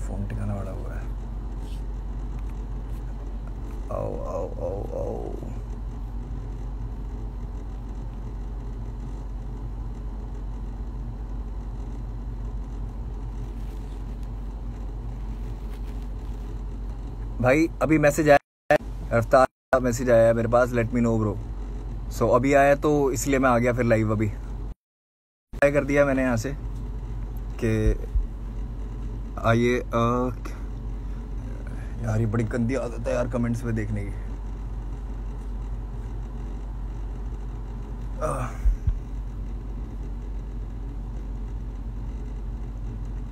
Phone टिकाना पड़ा हुआ है। आओ आओ आओ आओ। भाई अभी मैसेज आया है, रफ्तार का मैसेज आया है मेरे पास, लेट मी नो ब्रो। सो अभी आया तो इसलिए मैं आ गया फिर लाइव। अभी ट्राई कर दिया मैंने यहाँ से कि आइए। यार ये बड़ी गंदी आदत है यार कमेंट्स में देखने की।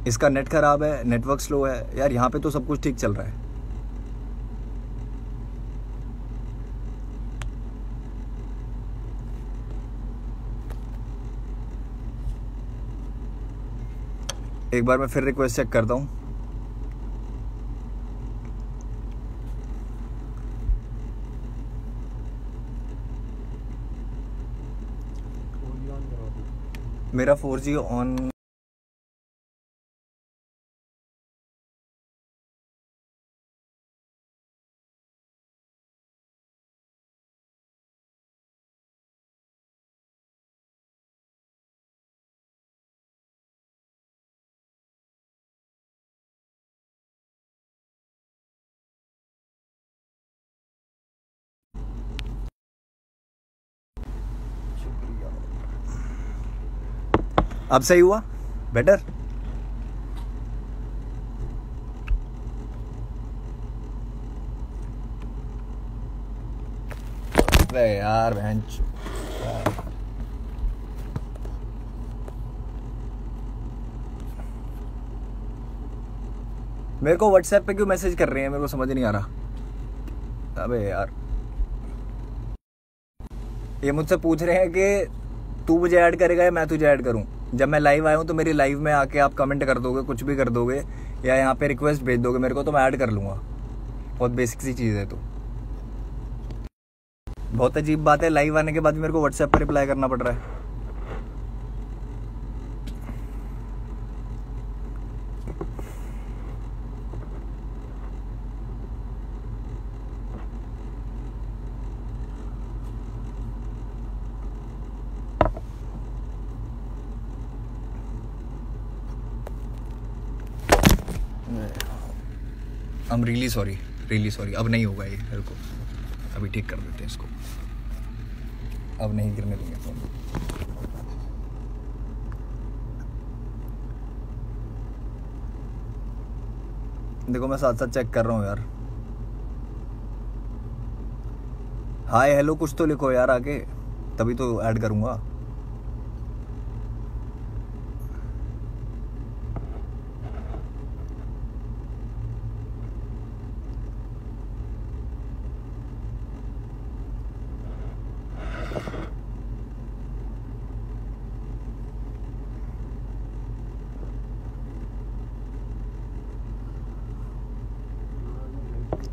इसका नेट खराब है, नेटवर्क स्लो है यार। यहाँ पे तो सब कुछ ठीक चल रहा है। एक बार मैं फिर रिक्वेस्ट चेक करता हूँ। मेरा 4G ऑन। अब सही हुआ? बेटर? वे यार बेंच। मेरे को व्हाट्सएप पे क्यों मैसेज कर रहे हैं, मेरे को समझ नहीं आ रहा। अबे यार ये मुझसे पूछ रहे हैं कि तू मुझे ऐड करेगा या मैं तुझे ऐड करूं। जब मैं लाइव आया हूं तो मेरी लाइव में आके आप कमेंट कर दोगे, कुछ भी कर दोगे, या यहाँ पे रिक्वेस्ट भेज दोगे मेरे को, तो मैं ऐड कर लूंगा। बहुत बेसिक सी चीज़ है। तो बहुत अजीब बात है, लाइव आने के बाद मेरे को व्हाट्सएप पर रिप्लाई करना पड़ रहा है। I'm really sorry। अब नहीं होगा ये, मेरे को अभी ठीक कर देते हैं इसको। अब नहीं गिरने देंगे फोन। देखो मैं साथ साथ चेक कर रहा हूँ यार। हाय हेलो कुछ तो लिखो यार आके, तभी तो ऐड करूँगा।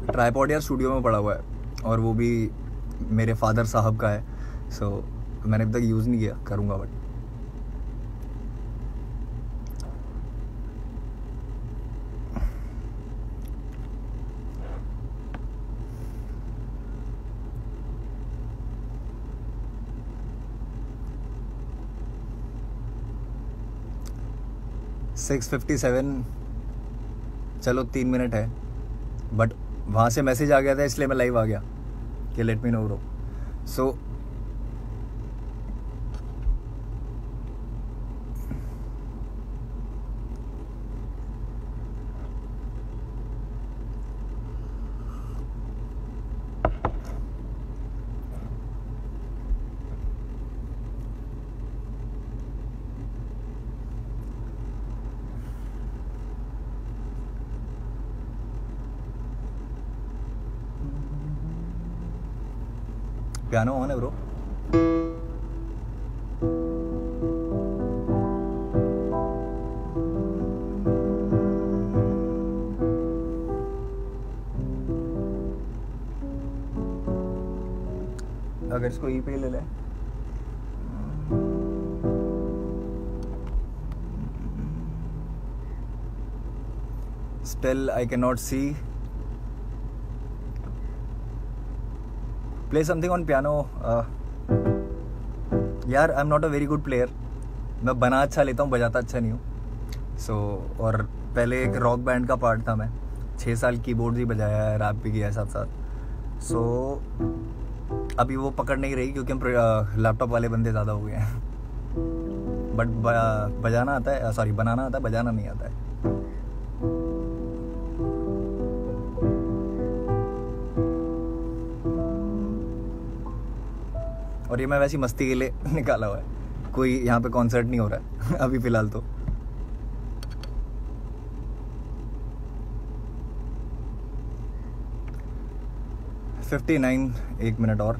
ट्राइपॉड यार स्टूडियो में पड़ा हुआ है, और वो भी मेरे फादर साहब का है। सो मैंने अभी तक यूज़ नहीं किया, करूँगा बट। सिक्स 57। चलो 3 मिनट है, बट वहाँ से मैसेज आ गया था इसलिए मैं लाइव आ गया कि let me know bro. So piano on है ब्रो। अगर इसको ई पे ले ले। Still, I cannot see. Play something on piano. यार I am not a very good player. मैं बना अच्छा लेता हूँ, बजाता अच्छा नहीं हूँ. और पहले एक रॉक बैंड का पार्ट था. मैं 6 साल कीबोर्ड भी बजाया है, रैप भी किया है साथ साथ. अभी वो पकड़ नहीं रही क्योंकि हम लैपटॉप वाले बंदे ज़्यादा हो गए हैं. बट बजाना आता है, सॉरी बनाना आता है, बजाना नहीं आता है. और ये मैं वैसी मस्ती के लिए निकाला हुआ है. कोई यहाँ पे कॉन्सर्ट नहीं हो रहा है अभी फ़िलहाल तो. एक मिनट और.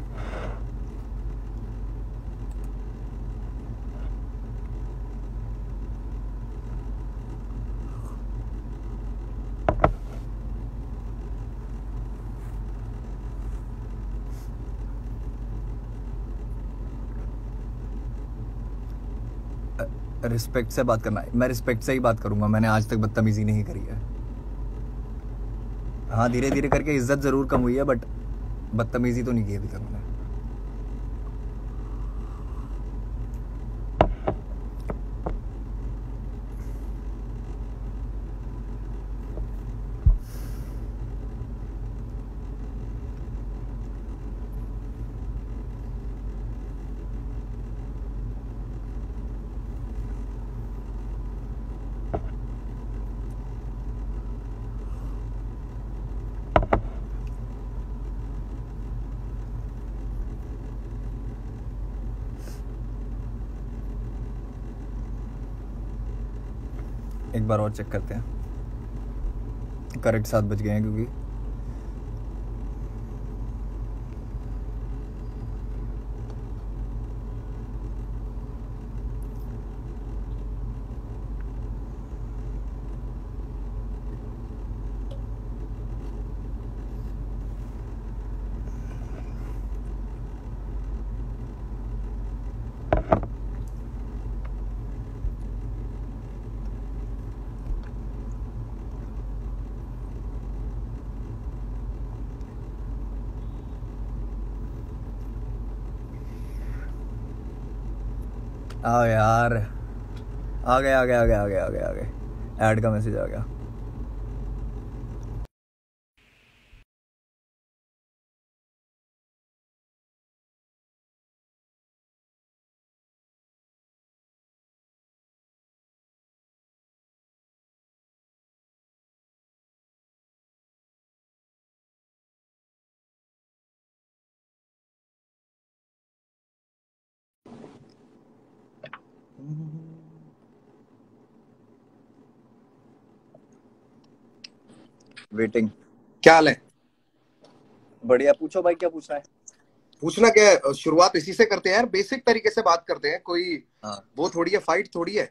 रिस्पेक्ट से बात करना है. मैं रिस्पेक्ट से ही बात करूंगा. मैंने आज तक बदतमीजी नहीं करी है. हाँ, धीरे धीरे करके इज्जत ज़रूर कम हुई है, बट बदतमीजी तो नहीं की अभी तक मैंने. एक बार और चेक करते हैं. करेक्ट 7 बज गए हैं क्योंकि यार आ गए. ऐड का मैसेज आ गया. वेटिंग. क्या हाल है? बढ़िया. पूछो भाई, क्या पूछना है? पूछना क्या है? शुरुआत इसी से करते हैं यार, बेसिक तरीके से बात करते हैं. कोई वो थोड़ी है, फाइट थोड़ी है.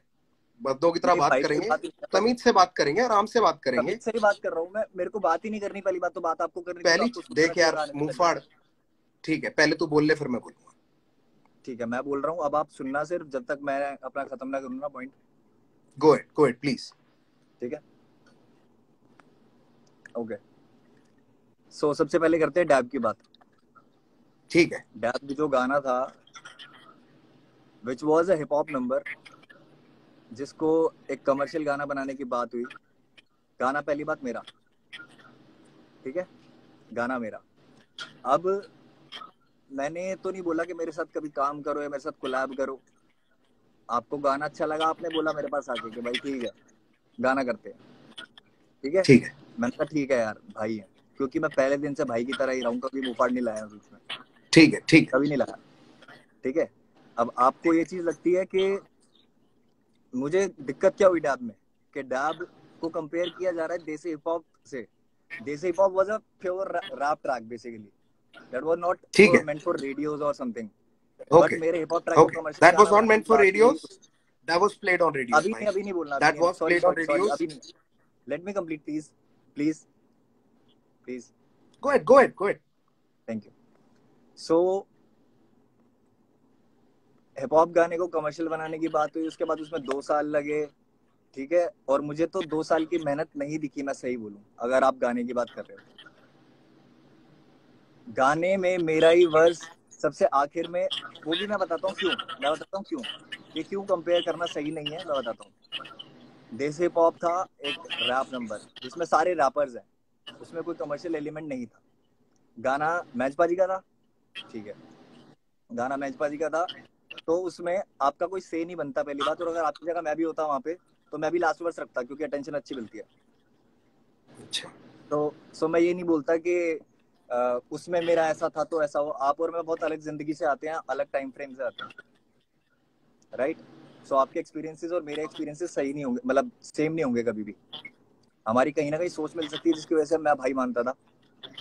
बद्दों की तरह बात करेंगे, तमीज से बात करेंगे, आराम से बात करेंगे. तमीज से ही बात कर रहा हूँ मैं. मेरे को बात ही नहीं करनी. पहली बात तो बात आपको करनी. पहली देख यार, मुंह फाड़. ठीक है, पहले तू बोल ले, फिर मैं बोलूंगा. ठीक है, मैं बोल रहा हूँ. अब आप सुनना सिर्फ जब तक मैं अपना खत्म ना करूँ ना पॉइंट. Go at please. ठीक है, ओके. सो सबसे पहले करते हैं डैब की बात. ठीक है. डैब जो गाना था, which was a hip hop number, जिसको एक कमर्शियल गाना बनाने की बात हुई. गाना पहली बात मेरा, ठीक है, गाना मेरा. अब मैंने तो नहीं बोला कि मेरे साथ कभी काम करो या मेरे साथ कोलैब करो. आपको गाना अच्छा लगा, आपने बोला मेरे पास आके कि भाई ठीक है गाना करते हैं. ठीक है, ठीक है. मैंने कहा ठीक है यार, भाई है. क्योंकि मैं पहले दिन से भाई की तरह ही रहूं. कभी मुंहफाड़ नहीं लाया बीच में. ठीक है. ठीक है. कभी नहीं लाया. ठीक है. अब आपको ये चीज लगती है कि मुझे दिक्कत क्या हुई डैब में, कि डैब को कंपेयर किया जा रहा है देसी हिप हॉप से. Desi hip hop was a pure rap track basically. That was not meant for radios और समथिंग. बट मेरे हिप हॉप ट्रैक को commercial, that was not meant for radios. That was played on radios. अभी नहीं बोलना. That was played on radios. अभी नहीं. Let me complete please. Go ahead. Thank you. So hip hop गाने को commercial बनाने की बात हुई. उसके बाद उसमें 2 साल लगे. ठीक है, और मुझे तो 2 साल की मेहनत नहीं दिखी, मैं सही बोलूं, अगर आप गाने की बात कर रहे हो। गाने में मेरा ही वर्स सबसे आखिर में, वो भी मैं बताता हूँ क्यों, ये क्यों कंपेयर करना सही नहीं है, मैं बताता हूँ। देसी पॉप था एक रैप नंबर जिसमें सारे रैपर्स हैं, उसमें कोई कमर्शियल एलिमेंट नहीं था। गाना मैचपा जी का था, ठीक है, गाना मैचपा जी का था, तो उसमें आपका कोई से नहीं बनता पहली बात, और अगर आपकी जगह मैं भी होता वहां पे तो मैं भी लास्ट वर्स रखता, क्योंकि अटेंशन अच्छी मिलती है। अच्छा, तो सो मैं ये नहीं बोलता कि उसमें मेरा ऐसा था तो ऐसा हो। आप और मैं बहुत अलग जिंदगी से आते हैं, अलग टाइम फ्रेम से आते हैं, राइट। सो आपके एक्सपीरियंसेस और मेरे एक्सपीरियंसेस सही नहीं होंगे, मतलब सेम नहीं होंगे कभी भी। हमारी कहीं ना कहीं सोच मिल सकती है, जिसकी वजह से मैं भाई मानता था,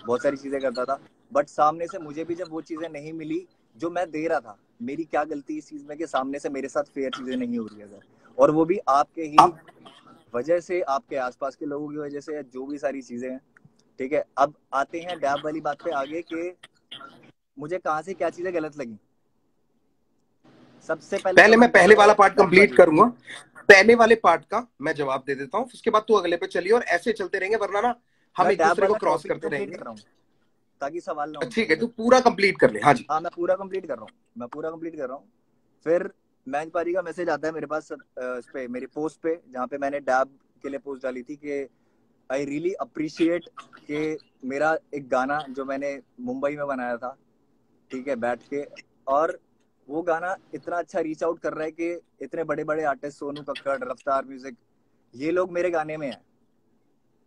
बहुत सारी चीजें करता था, बट सामने से मुझे भी जब वो चीजें नहीं मिली जो मैं दे रहा था, मेरी क्या गलती इस चीज में कि सामने से मेरे साथ फेयर चीजें नहीं हो रही है, और वो भी आपके ही आप वजह से, आपके आसपास के लोगों की वजह से, जो भी सारी चीजें हैं। ठीक है, अब आते हैं डैब वाली बात पे आगे कि मुझे कहाँ से क्या चीजें गलत लगी। सबसे पहले पहले मैं कमेंट पहले आता वाला है पार्ट मैचपा कंप्लीट जी का। करूंगा, पहले वाले पार्ट का मैं जवाब दे देता हूँ, उसके बाद तू अगले पे चलिए, और ऐसे चलते रहेंगे, वरना ना हम मैं एक डैब दूसरे को वाला क्रॉस टॉपिक करते कंप्लीट रहेंगे। कर रहा हूँ ताकि सवाल ना उठ ठीक पाए है, मुझे। तू पूरा कंप्लीट कर ले। हाँ जी। हाँ, मैं पूरा कंप्लीट कर रहा हूँ, मैं पूरा कंप्लीट कर रहा हूँ। फिर मैचपा जी का मैसेज आता है मेरे पास, इस पे मेरी पोस्ट पे, जहाँ पे मैंने डैब के लिए पोस्ट डाली थी कि आई रियली अप्रिशिएट कि मेरा एक गाना जो मैंने मुंबई में बनाया था, ठीक है, बैठ के, और वो गाना इतना अच्छा रीच आउट कर रहा है कि इतने बड़े बड़े आर्टिस्ट, सोनू कक्कड़, रफ्तार म्यूजिक, ये लोग मेरे गाने में हैं।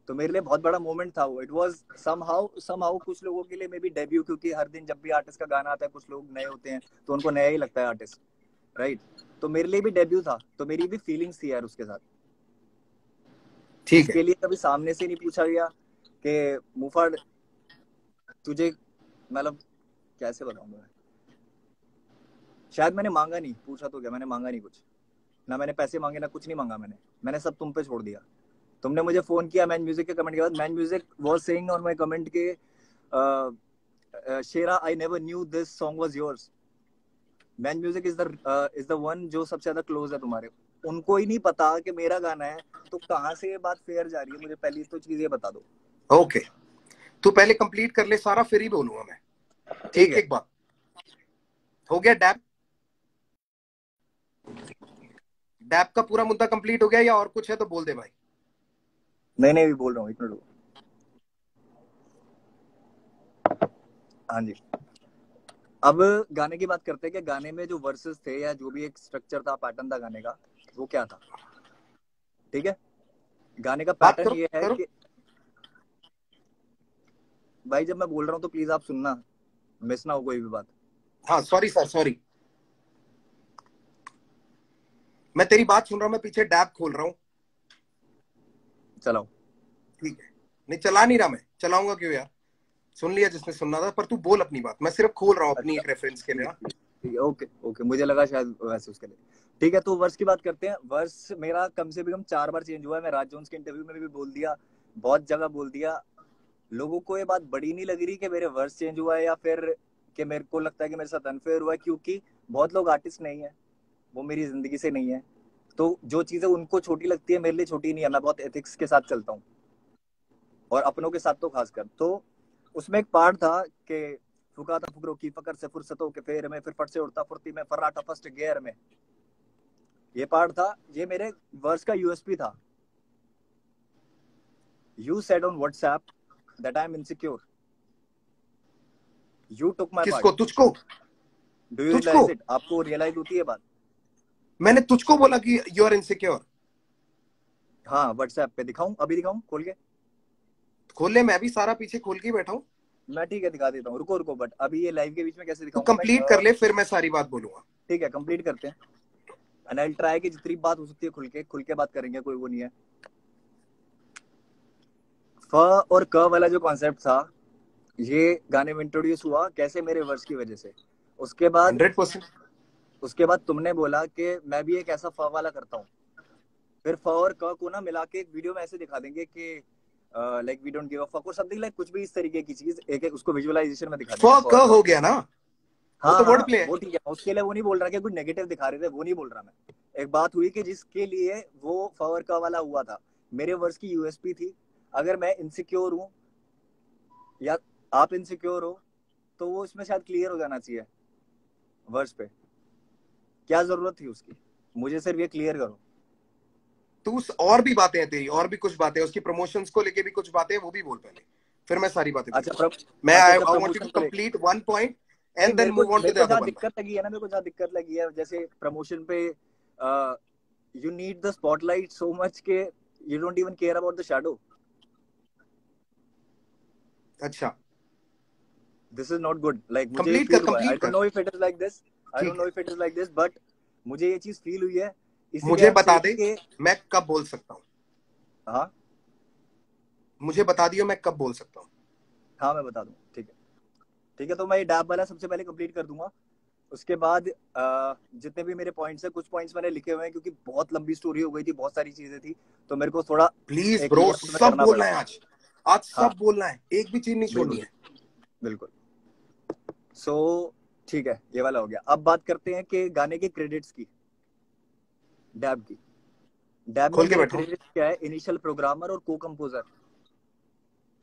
तो मेरे लिए बहुत बड़ा मोमेंट था वो। इट वाज समहाउ कुछ लोगों के लिए मे बी डेब्यू, क्योंकि हर दिन जब भी आर्टिस्ट का गाना आता है कुछ लोग नए होते हैं तो उनको नया ही लगता है आर्टिस्ट, राइट। तो मेरे लिए भी डेब्यू था, तो मेरी भी फीलिंग्स थी यार उसके साथ। ठीक है। उसके लिए कभी सामने से नहीं पूछा गया कि मुफाड़ तुझे, मतलब कैसे बताऊं मैं, शायद मैंने मांगा नहीं, पूछा तो क्या, मैंने मांगा नहीं कुछ, ना मैंने पैसे मांगे, ना कुछ नहीं मांगा मैंने। मैंने सब तुम पे छोड़ दिया। तुमने मुझे फोन किया मैन म्यूजिक के कमेंट के बाद, man music was saying on my comment के शेरा I never knew this song was yours. Man music is the one जो सबसे ज्यादा क्लोज है तुम्हारे, उनको ही नहीं पता कि मेरा गाना है, तो कहाँ से ये बात फेयर जा रही है, मुझे पहली तो चीज ये बता दो। ओके, तू पहले कंप्लीट कर ले सारा, फिर ही बोलूंगा मैं। ठीक एक है, एक बात हो गया। डैब डैब का पूरा मुद्दा कंप्लीट हो गया, या और कुछ है तो बोल दे भाई। नहीं नहीं, भी बोल रहा हूँ, एक मिनट। हाँ जी, अब गाने की बात करते हैं कि गाने में जो वर्सेस थे या जो भी एक स्ट्रक्चर था, पैटर्न था गाने का, वो क्या था। ठीक है, गाने का बात पैटर्न करो ये है करो। कि भाई जब मैं बोल रहा हूँ तो प्लीज आप सुनना, मिस ना हो कोई भी बात। हाँ सॉरी सर, सॉरी, मैं तेरी बात सुन रहा हूँ, मैं पीछे डैब खोल रहा हूँ। चलाओ। ठीक है, नहीं चला नहीं रहा, मैं चलाऊंगा क्यों यार, सुन लिया जिसने सुनना था, पर तू बोल अपनी बात, मैं सिर्फ खोल रहा हूँ अपनी अच्छा, एक रेफरेंस के लिए ठीक ना। ठीक ठीक है, ओके ओके, मुझे लगा शायद वैसे उसके लिए। ठीक है, तो वर्स की बात करते हैं। वर्स मेरा कम से कम 4 बार चेंज हुआ है, मैं राज जोन्स के इंटरव्यू में भी बोल दिया, बहुत जगह बोल दिया। लोगों को ये बात बड़ी नहीं लग रही कि मेरे वर्स चेंज हुआ है, या फिर कि मेरे को लगता है कि मेरे साथ अनफेयर हुआ है, क्योंकि बहुत लोग आर्टिस्ट नहीं है, वो मेरी जिंदगी से नहीं है। तो जो चीजें उनको छोटी लगती है मेरे लिए छोटी नहीं है। मैं बहुत एथिक्स के साथ चलता हूँ, और अपनों के साथ तो खासकर। तो उसमें एक पार्ट था कि फुका था फुकरों की फकर से फुर्सतों के फेर में, फिर फट से उड़ता फुर्ती में, फर्राटा फर्स्ट गियर में। ये पार्ट था, ये मेरे वर्स का यूएसपी था। You said on WhatsApp that I am insecure, you took my part. किसको? तुझको? डू यू तुझको? Realize it? आपको रियलाइज होती है बात? मैंने तुझको बोला कि यू आर इनसिक्योर? हाँ, व्हाट्सएप पे दिखाऊं? अभी दिखाऊं खोल के? खोल ले, मैं भी सारा पीछे खोल के बैठा हूँ। मैं ठीक है दिखा देता हूँ, रुको रुको, बट अभी ये लाइव के बीच में कैसे तू दिखाऊंगा मैं? कंप्लीट कर ले, फिर मैं सारी बात बोलूंगा। ठीक है, कंप्लीट करते हैं, एंड आई ट्राई कि जितनी बात हो सकती है खुल के बात करेंगे, कोई वो नहीं है। फ और क वाला जो कॉन्सेप्ट था, ये गाने में इंट्रोड्यूस हुआ कैसे? मेरे वर्स की वजह से। उसके बाद 100%। तुमने बोला कि मैं भी एक ऐसा फ वाला करता हूँ। फिर फ और क को ना मिला के एक वीडियो में ऐसे दिखा देंगे कि like we don't give a fuck और समथिंग, लाइक कुछ भी इस तरीके की चीज, एक एक उसको विजुअलाइजेशन में दिखा देंगे, फ क और क। हो गया ना, वो हाँ तो वर्ड हाँ, प्ले है। वो ठीक है, उसके लिए वो नहीं बोल रहा कि कुछ नेगेटिव दिखा रहे थे, वो नहीं बोल रहा मैं। एक बात हुई कि जिसके लिए वो फवर का वाला हुआ था, मेरे वर्स की यूएसपी थी। अगर मैं इनसिक्योर हूँ या आप इनसिक्योर हो तो वो इसमें शायद क्लियर हो जाना चाहिए वर्स पे। क्या जरूरत थी उसकी? मुझे सिर्फ ये क्लियर करो। तू और भी बातें हैं तेरी, और भी कुछ बातें हैं उसकी, प्रमोशंस को लेके भी कुछ बातें हैं, वो भी बोल पहले, फिर मैं सारी बातें अच्छा मैं आई अच्छा want you to complete one point and then मेरे मूव ऑन टू द को अदर जहाँ वन। दिक्कत लगी है ना, मेरे को जहाँ दिक्कत लगी है, जैसे प्रमोशन पे you need the spotlight so much के you don't even care about the shadow. अच्छा, this is not good. Like मुझे ये कंप्लीट कर, फील हुआ है, आई कंप्लीट डोंट कर। No if it is like this, I don't ठीक know है, if it is like this, but मुझे ये चीज फील हुई है, इसीलिए मुझे आई एम बता सेइंग दे कि मैं कब बोल सकता हूँ, हाँ मुझे बता दियो मैं कब बोल सकता हूँ। हाँ मैं बता दूँ, ठीक है ठीक है। तो मैं ये डैब वाला सबसे पहले कंप्लीट कर दूंगा। उसके बाद जितने भी मेरे पॉइंट्स हैं, कुछ पॉइंट्स मैंने लिखे हुए हैं क्योंकि बहुत लंबी स्टोरी हो गई थी, बहुत सारी चीजें थी, तो मेरे को थोड़ा प्लीज एक ब्रो, लिस्ट में सब करना बोलना पड़ा। है आज, आज हाँ सब बोलना है, एक भी चीज नहीं छोड़नी बिल्कुल है। बिल्कुल। सो ठीक है, ये वाला हो गया। अब बात करते हैं कि गाने के क्रेडिट्स की, डैब की। डैब में खोल के मेरे बैठो। क्रेडिट्स क्या है? इनिशियल प्रोग्रामर और को कंपोजर।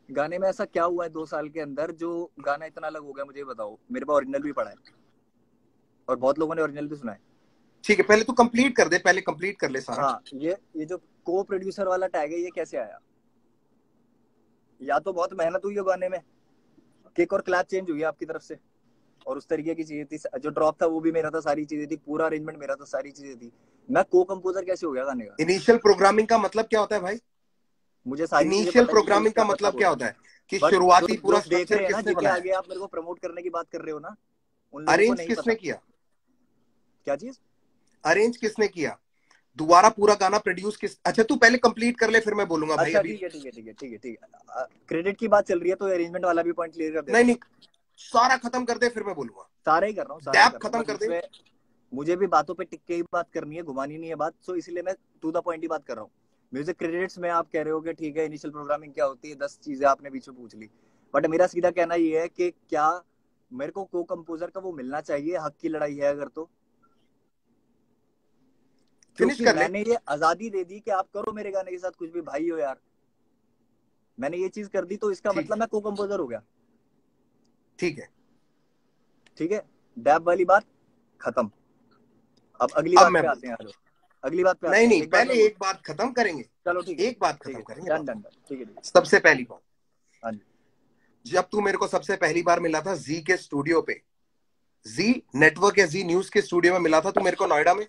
गाने में ऐसा क्या हुआ है 2 साल के अंदर जो गाना इतना अलग हो गया? मुझे बताओ। मेरे पास ओरिजिनल भी पड़ा है और बहुत लोगों ने ओरिजिनल भी सुना है। ठीक है, पहले तू कंप्लीट कर दे, पहले कंप्लीट कर ले सारा। हाँ, ये जो को प्रोड्यूसर वाला टैग है, ये कैसे आया? या तो बहुत मेहनत हुई है गाने में, किक और क्लैप चेंज हुई है आपकी तरफ से, और उस तरीके की चीजें थी। जो ड्रॉप था वो भी मेरा था, सारी चीजें थी, पूरा अरेंजमेंट मेरा था, सारी चीजें थी। मैं को कंपोजर कैसे हो गया गाने का? इनिशियल प्रोग्रामिंग का मतलब क्या होता है भाई? मुझे सारी चीजें इनिशियल पता है, डिटेल प्रोग्रामिंग क्या का पता मतलब क्या बोल। होता है कि बट जो शुरुआती पूरा जो देख स्ट्रक्चर रहे हैं ना, किसने जिनके बनाया? आगे आप मेरे को प्रमोट करने की बात कर रहे हो ना, उन लोगों को अरेंज नहीं किसने पता। किया? क्या चीज? अरेंज किसने किया? दोबारा पूरा गाना प्रोड्यूस किस, अच्छा तू पहले कंप्लीट कर ले फिर मैं बोलूंगा भाई अच्छा अभी। ठीक है ठीक है ठीक है ठीक है ठीक है। क्रेडिट की बात चल रही है तो अरेंजमेंट वाला भी पॉइंट क्लियर कर नहीं देता हूँ। नहीं, सारा खत्म कर दे फिर मैं बोलूंगा। सारे ही कर रहा हूँ, सारे ही डैब कर रहा हूँ, खत्म बट कर दे। इसमें मुझे भी बातों पे टिक के ही बात करनी है, घुमानी नहीं है बात, सो इसलिए मैं टू द पॉइंट ही बात कर रहा हूँ। म्यूजिक क्रेडिट्स में आप कह रहे हो कि ठीक है इनिशियल प्रोग्रामिंग क्या होती है, 10 चीजें आपने बीच में पूछ ली, बट मेरा सीधा कहना ये है कि क्या मेरे को कंपोजर का वो मिलना चाहिए? हक की लड़ाई है अगर तो, फिनिश क्योंकि कर ले। मैंने ये आजादी दे दी कि आप करो मेरे गाने के साथ कुछ भी, भाई हो यार। मैंने ये चीज कर दी तो इसका ठीक मतलब है, मैं को कंपोजर हो गया। ठीक है। ठीक है, डैब वाली बात खत्म। अब अगली अब बात मैं पे आते बोलता हैं, हूँ। हेलो। अगली बात पे आते नहीं हैं, नहीं, एक बात मैं पहले बोल। एक बात खत्म करेंगे, चलो ठीक है एक बात ठीक खत्म है ठीक करेंगे है, डन बाबा। डन डन, ठीक है ठीक है। सबसे पहली बात, हाँ जी। जब तू मेरे को सबसे पहली बार मिला था जी के स्टूडियो पे, जी नेटवर्क या जी न्यूज के स्टूडियो में मिला था तू मेरे को नोएडा में।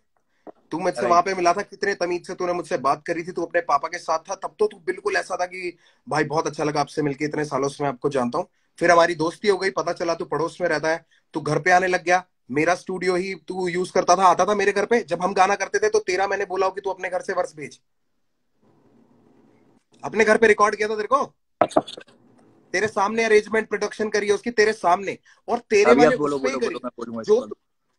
तू मुझसे वहां राइट। पे मिला था, कितने तमीज से तूने मुझसे बात करी थी, तू अपने पापा के साथ था, तब तो तू बिल्कुल ऐसा था कि भाई बहुत अच्छा लगा आपसे मिलके, इतने सालों से मैं आपको जानता हूँ। फिर हमारी दोस्ती हो गई, पता चला तू पड़ोस में रहता है, तू घर पे आने लग गया, मेरा स्टूडियो ही तू यूज करता था, आता था मेरे घर पे जब हम गाना करते थे, तो तेरा मैंने बोला हो कि तू अपने घर से वर्स भेज, अपने घर पे रिकॉर्ड किया था तेरे को, तेरे सामने अरेंजमेंट प्रोडक्शन करी है उसकी तेरे सामने, और तेरे अभी आप वाले बोलो उस पे ही बोलो बोलो, करी। मैं बोलूंगा इसके जो बाद।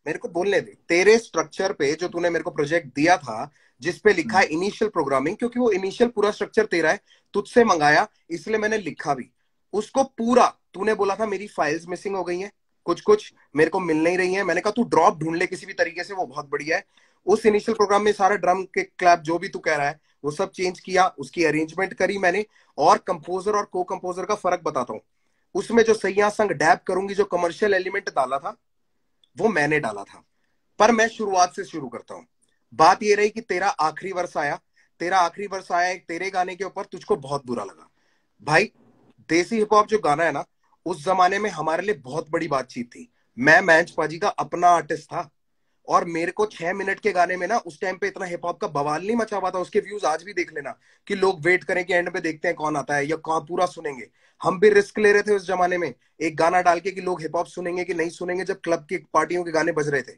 मेरे को बोलने दे, तेरे स्ट्रक्चर पे जो तूने मेरे को प्रोजेक्ट दिया था, जिसपे लिखा है इनिशियल प्रोग्रामिंग, क्योंकि वो इनिशियल पूरा स्ट्रक्चर तेरा है, तुझसे मंगाया, इसलिए मैंने लिखा भी उसको पूरा। तूने बोला था मेरी फाइल्स मिसिंग हो गई हैं, कुछ कुछ मेरे को मिल नहीं रही है, मैंने कहा तू ड्रॉप ढूंढ ले किसी भी तरीके से, वो बहुत बढ़िया है। उस इनिशियल प्रोग्राम में सारा ड्रम के क्लैप जो भी तू कह रहा है वो सब चेंज किया, उसकी अरेंजमेंट करी मैंने। और कंपोजर और को कंपोजर का फर्क बताता हूँ, उसमें जो सैया संग डैब करूंगी जो कमर्शियल एलिमेंट डाला था वो मैंने डाला था। पर मैं शुरुआत से शुरू करता हूं। बात ये रही कि तेरा आखिरी वर्ष आया, तेरा आखिरी वर्ष आया एक तेरे गाने के ऊपर, तुझको बहुत बुरा लगा। भाई देसी हिप हॉप जो गाना है ना, उस जमाने में हमारे लिए बहुत बड़ी बातचीत थी। मैं मैंच पाजी का अपना आर्टिस्ट था, और मेरे को 6 मिनट के गाने में ना उस टाइम पे इतना हिप हॉप का बवाल नहीं मचा हुआ था। उसके व्यूज आज भी देख लेना, कि लोग वेट करें कि एंड पे देखते हैं कौन आता है या कौन पूरा सुनेंगे। हम भी रिस्क ले रहे थे उस जमाने में, एक गाना डाल के कि लोग हिप हॉप सुनेंगे कि नहीं सुनेंगे, जब क्लब की पार्टियों के गाने बज रहे थे।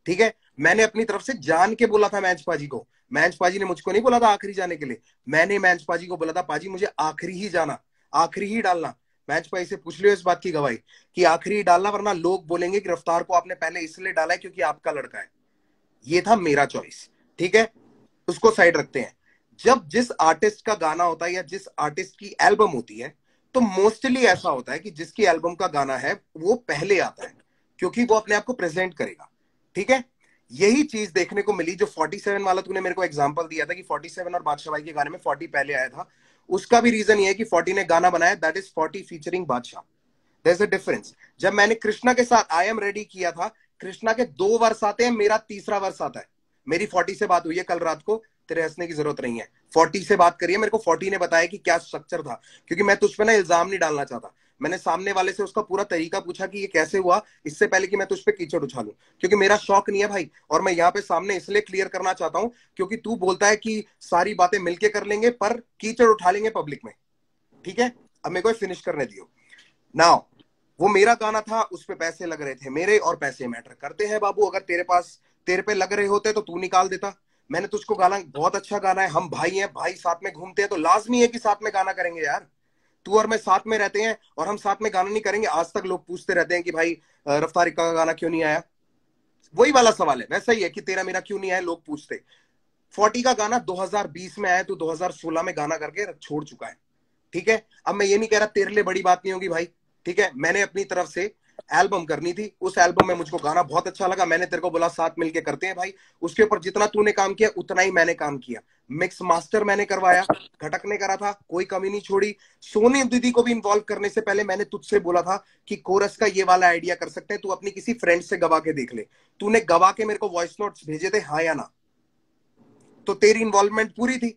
ठीक है, मैंने अपनी तरफ से जान के बोला था मैंच पाजी को, मैंच पाजी ने मुझको नहीं बोला था आखिरी जाने के लिए, मैंने मैंच पाजी को बोला था पाजी मुझे आखिरी ही जाना, आखिरी ही डालना। मैच पाजी से पूछ लियो इस बात की गवाही कि आखिरी ही डालना, वरना लोग बोलेंगे कि रफ्तार को आपने पहले इसलिए डाला है क्योंकि आपका लड़का है। ये था मेरा चॉइस। ठीक है, उसको साइड रखते हैं। जब जिस आर्टिस्ट का गाना होता है या जिस आर्टिस्ट की एल्बम होती है, तो मोस्टली ऐसा होता है कि जिसकी एल्बम का गाना है वो पहले आता है, क्योंकि वो अपने आप को प्रेजेंट करेगा। ठीक है, यही चीज देखने को मिली जो 47 वाला तूने मेरे को एग्जांपल दिया था कि 47 और बादशाह भाई के गाने में 40 पहले आया था, उसका भी रीजन ये है कि 40 ने गाना बनाया, that is 40 featuring Badshah. There is a difference. जब मैंने कृष्णा के साथ आई एम रेडी किया था, कृष्णा के 2 वर्ष आते हैं, मेरा तीसरा वर्ष आता है। मेरी 40 से बात हुई है कल रात को, तेरे हंसने की जरूरत नहीं है। 40 से बात करिए, मेरे को 40 ने बताया कि क्या स्ट्रक्चर था, क्योंकि मैं तुझ पे ना इल्जाम नहीं डालना चाहता। मैंने सामने वाले से उसका पूरा तरीका पूछा कि ये कैसे हुआ, इससे पहले कि मैं तुझ पे कीचड़ उछालूं, क्योंकि मेरा शौक नहीं है भाई। और मैं यहाँ पे सामने इसलिए क्लियर करना चाहता हूं क्योंकि तू बोलता है कि सारी बातें मिलके कर लेंगे पर कीचड़ उठा लेंगे पब्लिक में। ठीक है, अब मेरे को फिनिश करने दियो। नाउ वो मेरा गाना था, उस पे पैसे लग रहे थे मेरे, और पैसे मैटर करते हैं बाबू। अगर तेरे पे लग रहे होते तो तू निकाल देता। मैंने तुझको गाना, बहुत अच्छा गाना है, हम भाई हैं, भाई साथ में घूमते हैं तो लाजमी है कि साथ में गाना करेंगे यार। तू और मैं साथ में रहते हैं और हम साथ में गाना नहीं करेंगे? आज तक लोग पूछते रहते हैं कि भाई रफ्तार का गाना क्यों नहीं आया। वही वाला सवाल है, वैसा ही है कि तेरा मेरा क्यों नहीं आया, लोग पूछते। 40 का गाना 2020 में आया, तो 2016 में गाना करके छोड़ चुका है। ठीक है, अब मैं ये नहीं कह रहा तेरे लिए बड़ी बात नहीं होगी भाई। ठीक है, मैंने अपनी तरफ से एल्बम करनी थी, उस एल्बम में मुझको गाना बहुत अच्छा लगा, मैंने तेरे को बोला साथ मिलके करते हैं भाई। उसके ऊपर जितना तूने काम किया उतना ही मैंने काम किया। मिक्स मास्टर मैंने करवाया, घटक ने करा था, कोई कमी नहीं छोड़ी। सोनी दीदी को भी इन्वॉल्व करने से पहले मैंने तुझसे बोला था कि कोरस का ये वाला आइडिया कर सकते हैं, तू अपनी किसी फ्रेंड से गवा के देख ले। तूने गवा के मेरे को वॉइस नोट्स भेजे थे, हाँ या ना? तो तेरी इन्वॉल्वमेंट पूरी थी,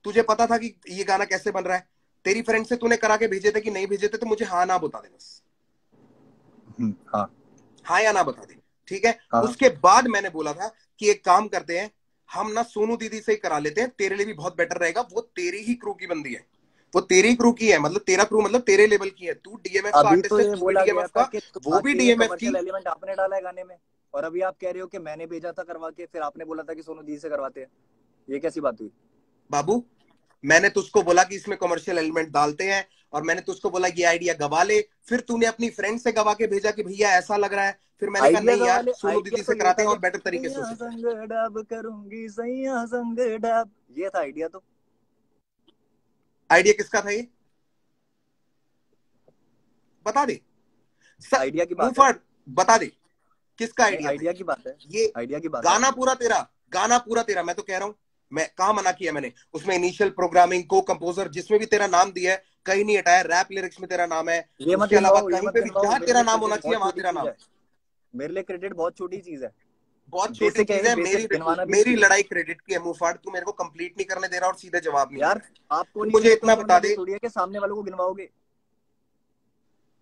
तुझे पता था कि ये गाना कैसे बन रहा है। तेरी फ्रेंड से तूने करा के भेजे थे कि नहीं भेजे थे, तो मुझे हाँ ना बता दे बस। हाँ हाँ या ना बता दे, ठीक है। हाँ। उसके बाद मैंने बोला था कि एक काम करते हैं, हम ना सोनू दीदी से ही करा लेते हैं, तेरे लिए भी बहुत बेटर रहेगा। वो तेरी ही क्रू की बंदी है, वो तेरी क्रू की है, मतलब तेरा क्रू मतलब तेरे लेवल की है। तू डीएमएफ का अभी आर्टिस्ट तो है, ये तू भी बोला गया डीएमएफ था का, कि वो भी ये डीएमएफ की। कमर्शियल एलिमेंट आपने डाला है गाने में, और अभी आप कह रहे हो कि मैंने भेजा था करवा के, फिर आपने बोला था कि सोनू जी से करवाते हैं। ये कैसी बात हुई बाबू, मैंने तुझको बोला कि इसमें कमर्शियल एलिमेंट डालते हैं, और मैंने तुझको बोला ये आइडिया गवा ले। फिर तूने अपनी फ्रेंड से गवा के भेजा कि भैया ऐसा लग रहा है। फिर मैंने कहा आइडिया नहीं का यार, वाले? सोनू आइडिया दीदी तो से ये कराते था हैं कि और बेटर तरीके से हो सैया सकता है। संग डब करूंगी, सैया संग डब, ये था आइडिया। तो आइडिया किसका था ये, बता दे। आइडिया की मुंह बात है। फाड़, बता दे किसका नहीं, आइडिया था आइडिया की बात है। ये। आइडिया की बात है। गाना पूरा तेरा, गाना पूरा तेरा, मैं तो कह रहा हूं। मैं कहा मना किया मैंने? उसमें इनिशियल प्रोग्रामिंग, को कंपोजर, जिसमें भी तेरा नाम दिया है, कहीं नहीं हटाया। रैप लिरिक्स में तेरा नाम है, ये मत उसके अलावा गिनवाओ, ये कहीं मत पे भी गिनवाओ, जहां मेरे तेरा लिए नाम होना क्रेडिट चाहिए बहुत वहां छोटी तेरा चीज नाम है। है। मेरे लिए क्रेडिट बहुत छोटी चीज है। बहुत छोटी बेसिक चीज है, है। बेसिक गिनवाना भी मेरी चाहिए। लड़ाई क्रेडिट की है मुंहफाड़, तू मेरे को कंप्लीट नहीं करने दे रहा और सीधे जवाब नहीं दे यार रहा है। आपको तू नहीं मुझे मिले तो इतना इसका बता मतलब ये दे। थोड़ी है कि सामने वालों को गिनवाओगे।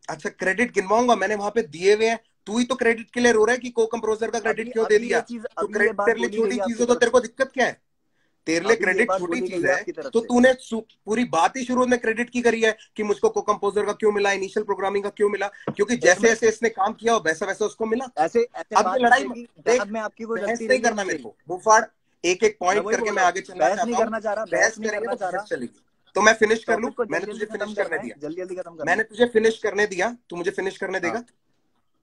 अच्छा, क्रेडिट गिनवाऊंगा? मैंने वहां पे दिए हुए हैं। तू ही तो क्रेडिट के लिए रो रहा है कि को कंपोजर का अभी क्रेडिट क्यों दे अभी दिया। ये चीज, तो अभी ये क्रेडिट बात तेरे लिए बोली गई छोटी है चीज आपकी है, तो तरफ तेरे से। को दिक्कत क्या है? तेरे लिए अभी ये क्रेडिट बात छोटी बोली चीज गई है है, आपकी तरफ तो से। तूने पूरी बात ही शुरू में क्रेडिट की करी है कि मुझको को कंपोजर का क्यों मिला, इनिशियल प्रोग्रामिंग का क्यों मिला, क्योंकि एक जैसे मिनट, जैसे इसने काम किया हो वैसा वैसा उसको मिला। ऐसे ऐसे अब ये बात लड़ाई निकलेगी देख, जब में आपकी कोई बहस गलती नहीं रही है करना नहीं मेरे रही। को मुफाड़। एक एक मैं पॉइंट वही करके बोल मैं रहा हूँ, आगे चलना बहस नहीं चाहता हूँ। करना चाह रहा, बहस बहस नहीं करेंगे करना तो चाह बहस रहा। चलेगी। तो मैं फिनिश कर लूं, टॉपिक को मैंने जल्दी जल्दी तुझे खत्म फिनिश करने करना है, दिया। जल्दी जल्दी खत्म करना मैंने है। तुझे फिनिश करने दिया, तू मुझे फिनिश करने हाँ देगा?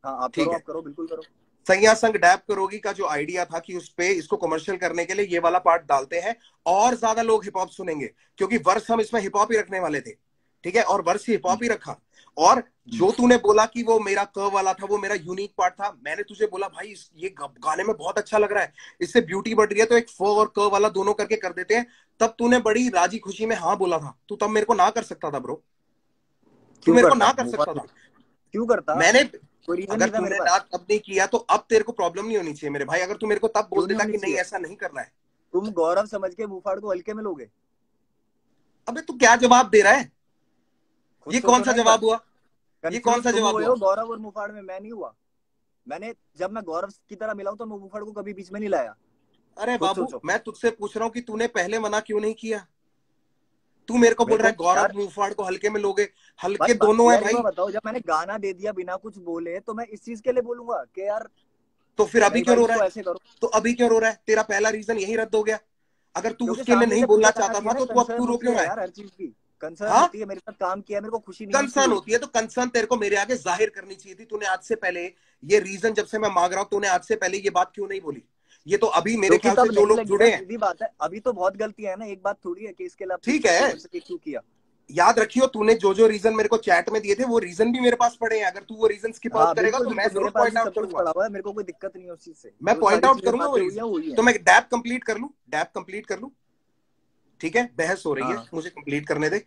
हाँ, आप करो, ठीक है। आप करो, बिल्कुल करो। सैया संग डैब करोगी का जो आइडिया था कि उस पे इसको कमर्शियल करने के लिए ये वाला पार्ट डालते हैं और ज्यादा लोग हिप हॉप सुनेंगे, क्योंकि वर्ष हम इसमें हिप हॉप ही रखने वाले थे। ठीक है, और वर्ष हिप हॉप ही रखा। और जो तूने बोला कि वो मेरा क वाला था, वो मेरा यूनिक पार्ट था। मैंने तुझे बोला भाई ये गाने में बहुत अच्छा लग रहा है, इससे ब्यूटी बढ़ रही है, तो एक फ और क वाला दोनों करके कर देते हैं। तब तूने बड़ी राजी खुशी में हाँ बोला था। तू तब मेरे को ना कर सकता था ब्रो, तू क्यों मेरे को करता ना कर वो सकता बात? था। क्यों करता? मैंने, कोई रीजन अगर नहीं था मेरे तूने पास। ना तब नहीं किया तो अब तेरे को प्रॉब्लम नहीं होनी चाहिए मेरे भाई। अगर तू मेरे को तब बोल क्यों नहीं देता होनी कि नहीं चाहिए? ऐसा नहीं करना है। तुम गौरव समझ के मुफाड़ को हल्के में लोगे? अबे तू क्या जवाब दे रहा है? खुद ये कौन सोचो सा ना एक बार। जवाब हुआ? ये कौन कंफ्यूज सा तुम जवाब हुए हुआ? हो गौरव और मुफाड़ में, मैं नहीं हुआ। मैंने जब मैं गौरव की तरह मिला हूं तो मैं मुफाड़ को कभी बीच में नहीं लाया। अरे खुद बाबू, सोचो। मैं तुझसे पूछ रहा हूँ कि तूने पहले मना क्यों नहीं किया? तू मेरे को बोल मेरे रहा को है गौरव यार, मुंहफाड़ को हल्के में लोगे। भाई हल्के दोनों है यार एक बार भाई। बताओ, जब मैंने गाना दे दिया बिना कुछ बोले तो मैं इस चीज के लिए बोलूंगा कि यार तो फिर अभी नहीं क्यों भाई रो रहा इसको है? ऐसे करो? तो अभी क्यों रो रहा है? तेरा पहला रीजन यही रद्द हो गया। अगर तू क्योंकि उसके लिए सामने नहीं से बोलना फीडबैक आना चाहता चाहिए था ना, तो तू अब कंसर्न क्यों रो होती क्यों है रहा है? यार हर चीज की। कंसर्न हाँ, होती है, मेरे साथ काम किया, मेरे को खुशी नहीं होनी कंसर्न चाहिए। होती है तो कंसर्न तेरे को मेरे आगे जाहिर करनी चाहिए थी। तूने आज से पहले, ये रीजन जब से मैं मांग रहा हूं, तूने आज से पहले ये बात क्यों नहीं बोली? ये तो अभी मेरे क्योंकि ख्याल से तब जो नहीं लोग लगी ना, जुड़े हैं। सीधी बात है। अभी तो बहुत गलतियां है ना, एक बात थोड़ी है कि इसके लिए आप पूछ ठीक सकते हो है, मेरे से कि क्यों किया। याद रखियो, तूने जो जो रीजन मेरे को चैट में दिए थे वो रीजन भी मेरे पास पड़े हैं। अगर तू वो रीजन स्किप आउट हाँ करेगा बिल्कुल तो मैं बिल्कुल, मेरे जरूर पास पॉइंट भी आउट सब कुछ करूंगा। पड़ा हुआ है, मेरे को कोई दिक्कत नहीं है उस चीज से। मैं जो पॉइंट सारी आउट चीजें करूंगा वो बातें हुई रीजन। है हुई तो है। मैं डैब कंप्लीट कर लूं, डैब कंप्लीट कर लूं। ठीक है, बहस हो रही है, हाँ। मुझे कंप्लीट करने दे,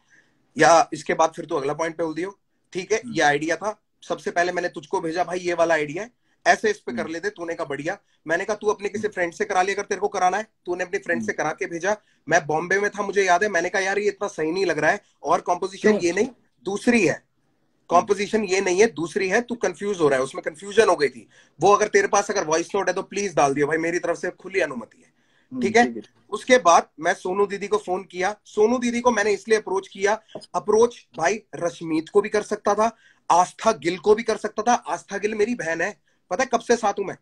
या इसके बाद फिर तू अगला पॉइंट पे बोल दियो। ठीक है, ये आइडिया था। सबसे पहले मैंने तुझको भेजा भाई ये वाला आइडिया है, ऐसे इस पे कर लेते। तूने कहा बढ़िया। मैंने कहा तू अपने किसी फ्रेंड से करा ले अगर तेरे को कराना है। तूने अपने फ्रेंड से करा के भेजा। मैं बॉम्बे में था, मुझे याद है। मैंने कहा यार ये इतना सही नहीं लग रहा है, और कॉम्पोजिशन क्यों? ये नहीं दूसरी है, कॉम्पोजिशन ये नहीं है दूसरी है, तू कंफ्यूज हो रहा है, उसमें कंफ्यूजन हो गई थी। वो अगर तेरे पास अगर वॉइस नोट है तो प्लीज डाल दियो भाई, मेरी तरफ से खुली अनुमति है। ठीक है। ठीक है। उसके बाद मैं सोनू दीदी को फोन किया। सोनू दीदी को मैंने इसलिए अप्रोच किया, अप्रोच भाई रश्मीत को भी कर सकता था, आस्था गिल को भी कर सकता था। आस्था गिल मेरी बहन है, पता है कब से साथ हूं मैं,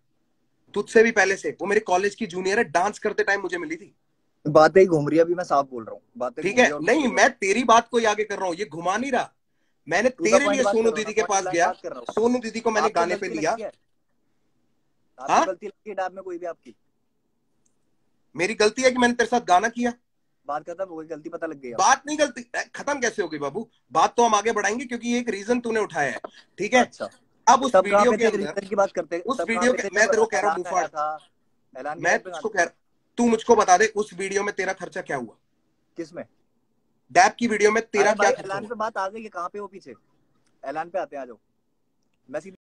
तुझसे भी पहले से। वो मेरे कॉलेज की जूनियर है, डांस करते टाइम मुझे मिली थी। बातें ही घूम रही है, अभी मैं साफ बोल रहा हूँ, बातें ठीक घूम है, रही है और कुछ नहीं नहीं हो मैं रहा। तेरी बात को ही आगे कर रहा हूं, ये घुमा नहीं रहा। मैंने टू द तेरे पॉइंट लिए बात सोनू करो ना, दीदी के पॉइंट पास ब्लैंक गया, बात कर रहा हूँ। सोनू दीदी को मैंने आपको गाने पे गलती लिया। लगती है? आपको हाँ, गलती लगती है डैब में कोई भी आपकी? मेरी गलती है कि मैंने तेरे साथ गाना किया। बात करता है, गलती पता लग गई आपको? बात नहीं, गलती खत्म कैसे हो गई बाबू? बात तो हम आगे बढ़ाएंगे क्योंकि ये एक रीजन तूने उठाया है। ठीक है। अच्छा। अब उस तब कहाँ वीडियो पे के थे अंदर, रीजन की बात करते? उस तब कहाँ वीडियो पे के, थे मैं जब तेरे को कह रहा हूँ ऐलान मुफाड़, आया था? ऐलान के मैं टाइम पे कहाँ तुझको थे? कह रहा, तू मुझको बता दे उस वीडियो में तेरा खर्चा क्या हुआ? किस में? डैब की वीडियो में तेरा अरे क्या भाई खर्चा ऐलान हुआ? पे बात आ गई है, कहाँ पे हो पीछे? ऐलान पे आते हैं, आ जाओ। मैं सीधी।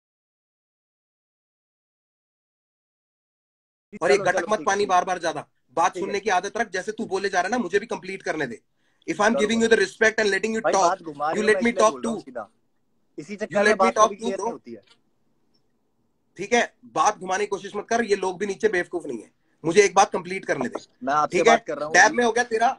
और ये चलो गटक चलो मत ठीक है पानी ठीक है बार बार ज्यादा, बात ठीक है सुनने की आदत रख। जैसे तू बोले जा रहा है ना, मुझे भी कंप्लीट करने दे। इफ आई एम करो गिविंग यू करो। The respect and letting you भाई टॉक, बात घुमा रही यू हो, मैं लेट मी इसलिए टॉक बोल रहा हूँ टू, सीधा। इसी यू चक्कर में लेट मी बात टॉक कभी टू क्लियर नहीं ब्रो। होती है। ठीक है, बात घुमाने की कोशिश मत कर, ये लोग भी नीचे बेवकूफ नहीं है। मुझे एक बात कंप्लीट करने दे। मैं आपसे ठीक है, बात कर रहा हूँ डैब अभी। में हो गया तेरा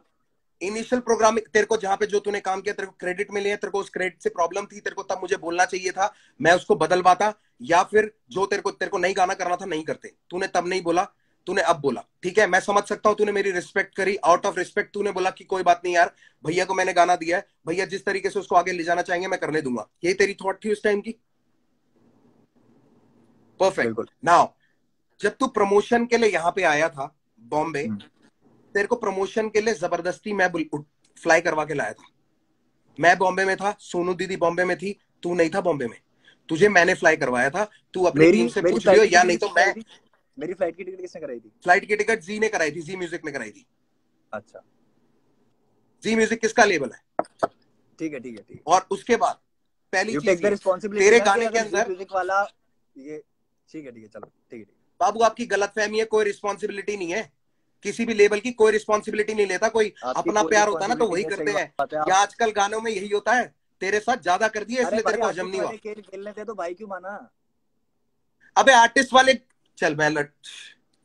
इनिशियल प्रोग्रामिंग। तेरे को जहां पे जो तूने काम किया तेरे को क्रेडिट मिले हैं, तेरे को उस क्रेडिट से प्रॉब्लम थी, तेरे को तब मुझे बोलना चाहिए था, मैं उसको बदलवाता। या फिर जो तेरे को नहीं गाना करना था नहीं करते, तूने तब नहीं बोला, तूने अब बोला। ठीक है, मैं समझ सकता हूं तूने मेरी रिस्पेक्ट करी, आउट ऑफ रिस्पेक्ट तूने बोला कि कोई बात नहीं यार, भैया को मैंने गाना दिया है, भैया जिस तरीके से उसको आगे ले जाना चाहेंगे मैं करने दूंगा। यही तेरी थॉट थी उस टाइम की। परफेक्ट। बिल्कुल। नाउ जब तू प्रमोशन के लिए यहाँ पे आया था बॉम्बे, तेरे को प्रमोशन के लिए जबरदस्ती मैं फ्लाई करवा के लाया था। मैं बॉम्बे में था, सोनू दीदी बॉम्बे में थी, तू नहीं था बॉम्बे में, तुझे मैंने फ्लाई करवाया था। तू अपनी मेरी टीम से मेरी पूछ लियो, फ्लाइट की या टिकट नहीं तो किसने मैं। कराई थी? मेरी फ्लाइट की टिकट किसने कराई थी? फ्लाइट की टिकट जी ने कराई थी, जी म्यूजिक ने कराई थी। अच्छा। जी म्यूजिक किसका लेबल है? ठीक है ठीक है ठीक है। और उसके बाद पहली यू टेक चीज द ये, रिस्पॉन्सिबिलिटी तेरे ना कि गाने के अगर जी अंदर, म्यूजिक वाला ये। ठीक है चलो ठीक है ठीक बाबू आपकी गलत फहमी है, कोई रिस्पॉन्सिबिलिटी नहीं है, किसी भी लेवल की कोई रिस्पॉन्सिबिलिटी नहीं लेता कोई। है। आपकी अपना पूरी प्यार होता है ना तो रिस्पॉन्सिबिलिटी वही है, करते सही हैं। बात है या आप। आजकल गानों में यही होता है, तेरे साथ ज्यादा कर दिया अरे इसलिए तेरे भाई को हजम आर्टिस्ट नहीं हुआ। वाले खेल खेलने थे तो भाई क्यों माना? अबे आर्टिस्ट वाले, चल मैं लट,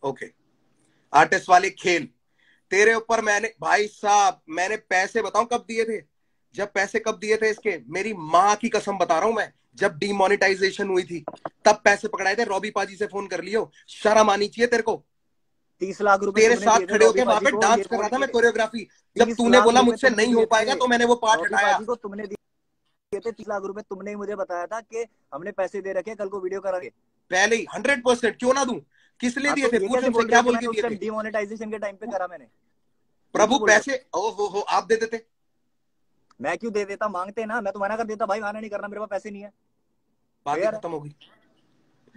ओके, आर्टिस्ट वाले खेल तेरे ऊपर मैंने, भाई साहब मैंने पैसे बताऊं कब दिए थे? जब पैसे कब दिए थे इसके, मेरी माँ की कसम बता रहा हूं मैं, जब डीमोनेटाइजेशन हुई थी तब पैसे पकड़ाए थे। रॉबी पाजी से फोन कर लियो, शर्म आनी चाहिए तेरे को। 30 लाख रुपए तेरे तुमने साथ दिए थे खड़े रॉबी होके वहां पाजी पे को, ये डांस कर रहा बोल था मैं, के। कोरियोग्राफी। जब तीस तूने लाख बोला रुपए मुझसे तुमने नहीं हो दिए पाएगा थे तो मैंने वो पार्ट रॉबी हटाया। पाजी को, तुमने दिए थे 30 लाख रुपए। तुमने ही मुझे बताया था कि हमने पैसे दे रखे, कल को वीडियो करांगे। पहले ही 100%, क्यों ना दूं? किस लिए हाँ दिए तो थे ये पूछ कैसे उनसे, बोल रहे क्या हो कि बोल मैंने के उस दिए टाइम थे? डिमोनेटाइजेशन के टाइम पे करा मैंने? ये क्यों प्रभु बोल रहे हो? पैसे ओ आप दे देते, मैं क्यों दे देता? मांगते ना, मैं तो मना कर देता भाई, गाना नहीं करना, मेरे पास पैसे नहीं है। बात ही फेयर है। खत्म हो गई।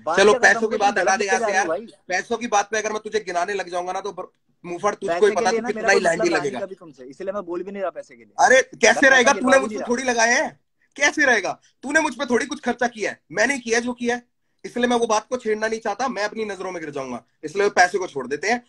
बात चलो क्या खत्म पैसों हो की गई? तुम बात गलत हटा दे लेके यहाँ जा से रहे हो यार। भाई। पैसों की बात पे अगर मैं तुझे गिनाने लग जाऊंगा ना तो मुंहफड़ तुझको ही पैसे के पता लिए तू ना मेरा कितना ही कोई लहंगी मतलब रहा नहीं लगेगा। कभी तुमसे, इसलिए मैं बोल भी नहीं रहा पैसे के लिए। अरे मैं कैसे पैसा रहेगा, तूने गिनवा भी मुझ नहीं पे रहा। थोड़ी लगाए हैं? कैसे रहेगा? तूने मुझ पे थोड़ी कुछ खर्चा किया है, मैंने किया है जो किया है। इसलिए मैं वो बात को छेड़ना नहीं चाहता, मैं अपनी नजरों में गिर जाऊंगा, इसलिए वो पैसे को छोड़ देते हैं।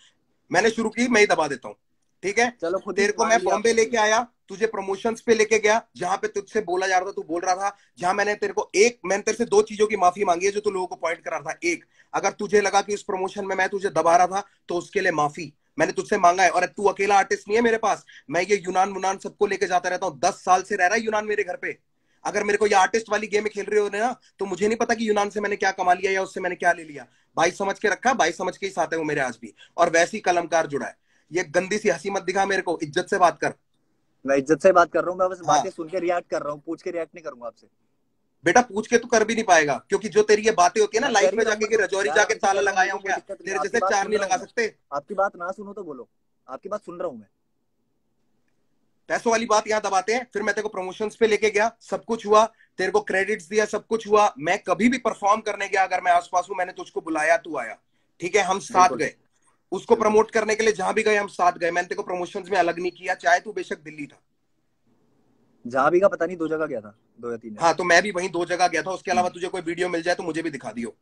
मैंने शुरू की, मैं ही दबा देता हूँ। ठीक है, चलो खुद ही तेरे को मान मैं लिया बॉम्बे आपने, ठीक लेके है। आया, तुझे प्रमोशंस पे लेके गया, जहां पे तुझसे बोला जा रहा था, तू बोल रहा था, जहां मैंने तेरे को मैंने तेरे से दो चीजों की माफी मांगी है जो तू लोगों को पॉइंट करा रहा था। एक, अगर तुझे लगा कि उस प्रमोशन में मैं तुझे दबा रहा था तो उसके लिए माफी मैंने तुझसे मांगा है। और तू अकेला आर्टिस्ट नहीं है मेरे पास, मैं ये यूनान मुनान सबको लेके जाता रहता हूँ, 10 साल से रह रहा है यूनान मेरे घर पे। अगर मेरे को ये आर्टिस्ट वाली गेम खेल रहे हो ना तो मुझे नहीं पता कि यूनान से मैंने क्या कमा लिया या उससे मैंने क्या ले लिया। भाई समझ के रखा, भाई समझ के ही साथ है वो मेरे आज भी, और वैसी कलमकार जुड़ा है। ये गंदी सी हंसी मत दिखा मेरे को, इज्जत से बात कर। मैं इज्जत से बात कर रहा हूँ, मैं बस हाँ बातें सुन के रिएक्ट कर रहा हूँ, पूछ के रिएक्ट नहीं करूंगा आपसे। बेटा, पूछ के तू कर भी नहीं पाएगा, क्योंकि जो तेरी ये बातें होती है ना मैं कर लाइफ ही में रहा हूँ, जाके मैं कि तो रजौरी प्यार जाके आपसे ताला कर रहा हूँ, लगाया मेरे को हूं कोई क्या, दिक्कत नहीं है। तेरे आपकी जैसे बात चार सुन नहीं रहा लगा हूँ मैं। सकते? आपकी बात ना सुनो तो बोलो। आपकी बात सुन रहा हूँ मैं। पैसों वाली बात यहाँ दबाते हैं। फिर मैं तेरे को प्रमोशंस पे लेके गया, सब कुछ हुआ, तेरे को क्रेडिट्स दिया, सब कुछ हुआ। मैं कभी भी परफॉर्म करने गया, अगर मैं आसपास हूं, मैंने तुझको बुलाया, तू आया, ठीक है, हम साथ गए उसको प्रमोट करने के लिए, जहां भी गए हम साथ गए। मैंने तेरे को प्रमोशंस में अलग नहीं किया, चाहे तू बेशक दिल्ली था। जहां भी का पता नहीं, 2 जगह गया था, 2 या 3 जगह। हाँ, तो मैं भी वहीं 2 जगह गया था। उसके अलावा तुझे कोई वीडियो मिल जाए तो मुझे भी दिखा दियो,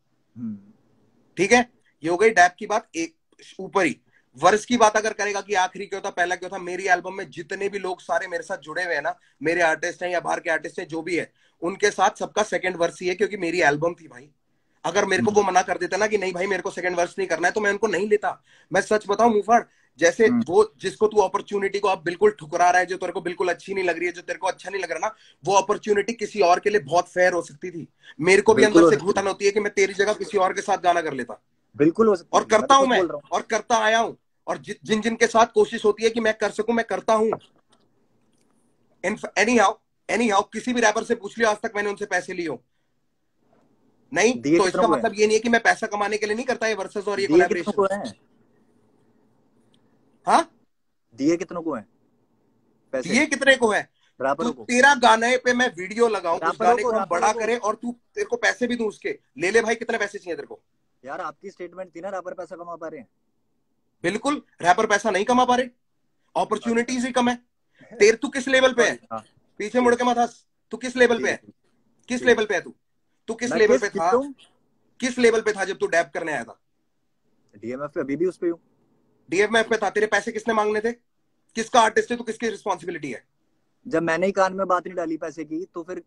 ठीक है। ये हो गई डैप की बात। एक ऊपर ही वर्ष की बात अगर करेगा कि आखिरी क्यों था, पहला क्यों था, मेरी एल्बम में जितने भी लोग सारे मेरे साथ जुड़े हुए हैं ना, मेरे आर्टिस्ट हैं या बाहर के आर्टिस्ट हैं, जो भी है, उनके साथ सबका सेकंड वर्ष ही है, क्योंकि मेरी एल्बम थी भाई। अगर मेरे को वो मना कर देता ना कि नहीं भाई मेरे को सेकंड वर्ष नहीं करना है, तो मैं उनको नहीं लेता। मैं सच बताऊं मुफाड़, जैसे वो जिसको तू अपॉर्चुनिटी को आप बिल्कुल ठुकरा रहा है, जो तेरे को बिल्कुल अच्छी नहीं लग रही है, जो तेरे को अच्छा नहीं लग रहा ना, वो अपॉर्चुनिटी किसी और के लिए बहुत फेयर हो सकती थी। मेरे को भी अंदर से घुटन होती है कि मैं तेरी जगह किसी और के साथ गाना कर लेता। बिल्कुल हो सकता और करता हूं मैं, और करता आया हूं। और जिन जिन के साथ कोशिश होती है कि मैं कर सकूं, मैं करता हूं। एनी हाउ किसी भी रैपर से पूछ लियो, आज तक मैंने उनसे पैसे लिए हो नहीं। तो इसका मतलब ये नहीं है कि मैं पैसा कमाने के लिए नहीं करता ये वर्सेस और ये कोलैबोरेशन। हाँ, दिए कितनों को है पैसे? दिए कितने को है? तू तेरा गाने पे मैं वीडियो लगाऊं, उस गाने को हम बड़ा करें, और तू तेरे को पैसे भी दूं उसके, ले भाई कितने पैसे चाहिए तेरे को? यार आपकी स्टेटमेंट थी ना, रैपर पैसा कमा पा रहे हैं। बिल्कुल, रैपर पैसा नहीं कमा पा रहे, अपॉर्चुनिटीज ही कम है। तेरे तू किस लेवल पे है? पीछे मुड़ के मत हंस। तू किस लेवल पे है? किस लेवल पे है तू किस लेवल पे था? किस लेवल पे था जब तू डैप करने आया था? डीएमएफ पे, अभी भी उस पे हूं। डीएमएफ पे था। तेरे पैसे किसने मांगने थे? किसका आर्टिस्ट है तू? किसकी रिस्पॉन्सिबिलिटी है? जब मैंने ही कान में बात नहीं डाली पैसे की, तो फिर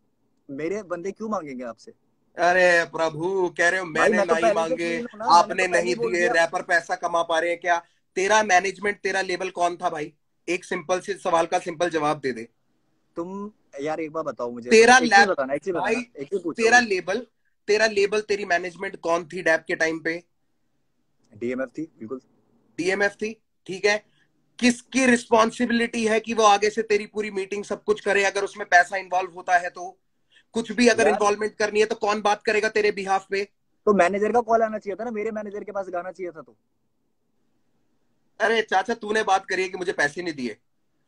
मेरे बंदे क्यों मांगेंगे आपसे? अरे प्रभु, कह रहे हो मैंने नहीं मांगे, आपने नहीं दिए, रैपर पैसा कमा पा रहे हैं क्या? तेरा मैनेजमेंट, तेरा लेवल कौन था भाई? एक सिंपल से सवाल का सिंपल जवाब दे दे। तुम यार एक बार बताओ मुझे, तेरा भाई, तेरा लेबल, तेरी मैनेजमेंट कौन थी डैप के टाइम पे? डीएमएफ थी, बिल्कुल डीएमएफ थी, ठीक है। किसकी रिस्पॉन्सिबिलिटी है कि वो आगे से तेरी पूरी मीटिंग सब कुछ करे? अगर उसमें पैसा इन्वॉल्व होता है तो कुछ भी अगर इन्वॉल्वमेंट करनी है तो कौन बात करेगा तेरे बिहाफ पे? तो मैनेजर का कॉल आना चाहिए था ना, मेरे मैनेजर के पास गाना चाहिए था। तो अरे चाचा, तूने बात करी है कि मुझे पैसे नहीं दिए,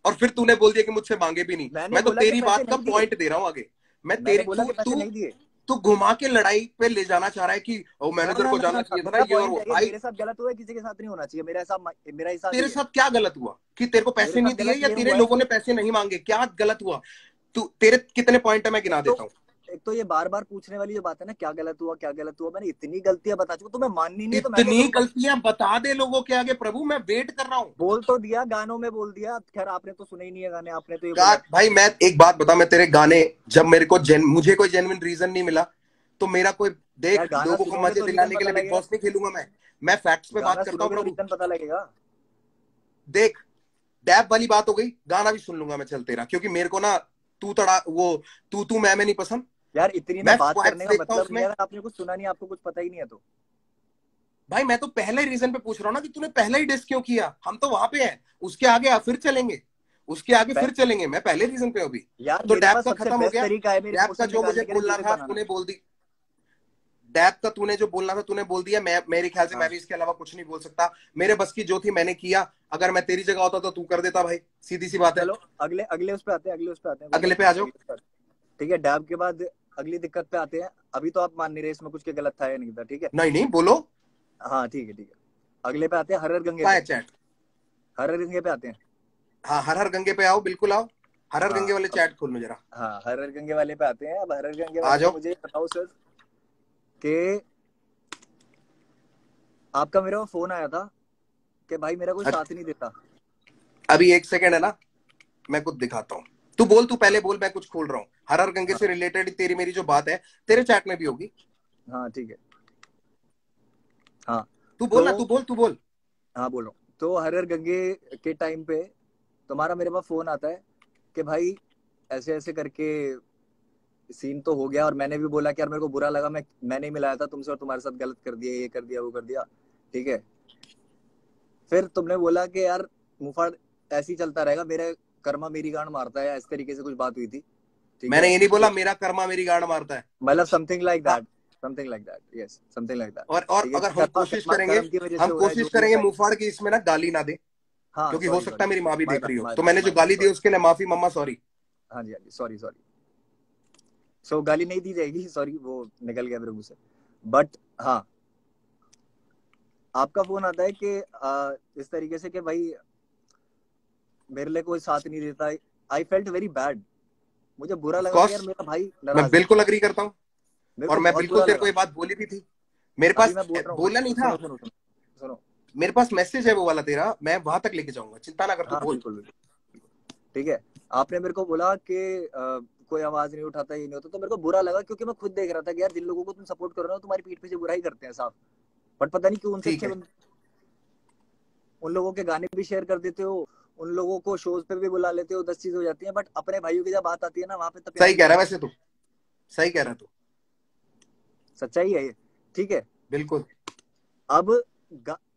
और फिर तूने बोल दिया कि मुझसे मांगे भी नहीं। मैं तो तेरी बात का पॉइंट दे रहा हूँ आगे। मैं तेरे तू घुमा के लड़ाई पे ले जाना चाह रहा है कि मैनेजर को जाना चाहिए था ना, ये और वो। मेरे साथ गलत हुआ, किसी के साथ नहीं होना चाहिए। मेरा हिसाब तेरे साथ क्या गलत हुआ कि तेरे को पैसे नहीं दिए, या तेरे लोगों ने पैसे नहीं मांगे? क्या गलत हुआ? तू तेरे कितने पॉइंट है मैं गिना देता हूँ। एक तो ये बार बार पूछने वाली जो बात है ना, क्या गलत हुआ क्या गलत हुआ, मैंने इतनी गलतियां बता चुका, तुम्हें माननी नहीं है तो इतनी गलतियां बता दे लोगों के आगे प्रभु, मैं वेट कर रहा हूँ। बोल तो दिया, गानों में बोल दिया। खैर आपने तो सुने ही नहीं है गाने, आपने तो ये भाई मैं एक बात बता, मैं तेरे गाने जब मेरे को मुझे कोई जेन्युइन रीजन नहीं मिला तो मेरा कोई देख, लोगों को मजे दिलाने के लिए बिग बॉस नहीं खेलूंगा मैं फैक्ट्स पे बात करता हूँ। रीजन पता लगेगा। देख, डैप वाली बात हो गई, गाना भी सुन लूंगा मैं चल तेरा, क्योंकि मेरे को ना तू मैं नहीं पसंद यार। इतनी मैं बात करने का मतलब नहीं है, आपने कुछ सुना नहीं, आपको कुछ पता ही नहीं है। तो भाई मैं तो पहले रीजन पे पूछ रहा हूँ ना कि तूने पहले ही डिस क्यों किया? हम तो वहां पे हैं, उसके आगे फिर चलेंगे, उसके आगे फिर चलेंगे। मैं पहले रीजन पे अभी तो डैप का खत्म हो गया। डैप का जो मुझे बोलना था तूने बोल दी, डैप का तूने जो बोलना था तूने बोल दिया। मेरे ख्याल से मैं भी इसके अलावा कुछ नहीं बोल सकता। मेरे बस की जो थी मैंने किया। अगर मैं तेरी जगह होता तो तू कर देता भाई, सीधी सी बात है। चलो अगले उस पे आते हैं, अगले पे आ जाओ, ठीक है। डैप के बाद अगली दिक्कत पे आते हैं। अभी तो आप मान नहीं रहे इसमें कुछ के गलत था या नहीं था, ठीक है? नहीं बोलो। हाँ ठीक है। अगले पे आते हैं, हर हर गंगे पे चैट। हर हर गंगे पे आते हैं। हाँ, हर हर गंगे पे आओ, बिल्कुल आओ। हर हर गंगे वाले चैट खोल लो जरा। हाँ, हर हर गंगे वाले पे आते हैं। अब हर हर गंगे वाले मुझे बताओ सर कि आपका मेरे को फोन आया था कि भाई मेरा कोई साथ नहीं देता। अभी एक सेकंड है ना, मैं कुछ दिखाता हूँ। तू बोल, तू पहले बोल, मैं कुछ खोल रहा हूँ। हर हर गंगे से रिलेटेड तेरी मेरी जो बात है तेरे चैट में भी होगी। हाँ ठीक है। हाँ तू बोल ना, तू बोल। हाँ बोल रहा हूँ। तो हर हर गंगे के टाइम पे तुम्हारा मेरे पास फोन आता है कि भाई ऐसे ऐसे करके सीन तो हो गया, और मैंने भी बोला कि यार मेरे को बुरा लगा, मैं नहीं मिलाया था तुमसे और तुम्हारे साथ गलत कर दिया, ये कर दिया वो कर दिया, ठीक है। फिर तुमने बोला कि यार मुफाड़ ऐसे ही चलता रहेगा, मेरे कर्मा मेरी गांड मारता है, इस तरीके से कुछ बात हुई थी। मैंने ये नहीं बोला मेरा कर्मा मेरी गांड मारता है, मतलब something like that, yes something like that. और अगर हम कोशिश करेंगे मुफाड़ की इसमें ना गाली ना दे, हाँ क्योंकि हो सॉरी सकता सॉरी, है मेरी माँ भी माय देख बैड रही हो, माय तो बैड मैंने जो माय बैड, गाली दी सॉरी। उसके लिए माफी मम्मा, सॉरी। हाँ जी हाँ जी, सॉरी सॉरी। सो गाली नहीं दी जाएगी, सॉरी, वो निकल गया मेरे मुंह से। बट हाँ, आपका फोन आता है कि इस तरीके से कि भाई मेरे लिए कोई साथ नहीं देता। I felt very bad. मुझे बुरा ऑफ लगा कि यार कोर्स, मेरा भाई मैं नाराज है। बिल्कुल अग्री करता हूँ। मेरे और को मैं बहुत बिल्कुल बुरा तेरे को लगा। ये बात बोली भी थी। मेरे अभी पास मैं बोल रहा हूँ, बोला नहीं था। सुनो सुनो सुनो सुनो। मेरे पास मैसेज है वो वाला तेरा, मैं वहां तक लेके जाऊंगा, चिंता ना कर, तू हाँ बोल। बिल्कुल बिल्कुल। ठीक है, आपने मेरे को बोला कि कोई आवाज नहीं उठाता, ये नहीं होता, तो मेरे को बुरा लगा क्योंकि मैं खुद देख रहा था कि यार जिन लोगों को तुम सपोर्ट कर रहे हो तुम्हारी पीठ पीछे बुराई करते हैं साफ। बट पता नहीं क्यों उनसे ठीक अच्छे है, उन लोगों के गाने भी शेयर कर देते हो, उन लोगों को शोज पे भी बुला लेते हो, 10 चीज हो जाती है, बट अपने भाइयों की जब बात आती है ना, वहां पे तो प्यार सही ही कह नहीं रहा है है। वैसे तू, सही कह रहा है तू, सच्चाई है ये। ठीक है। बिल्कुल। अब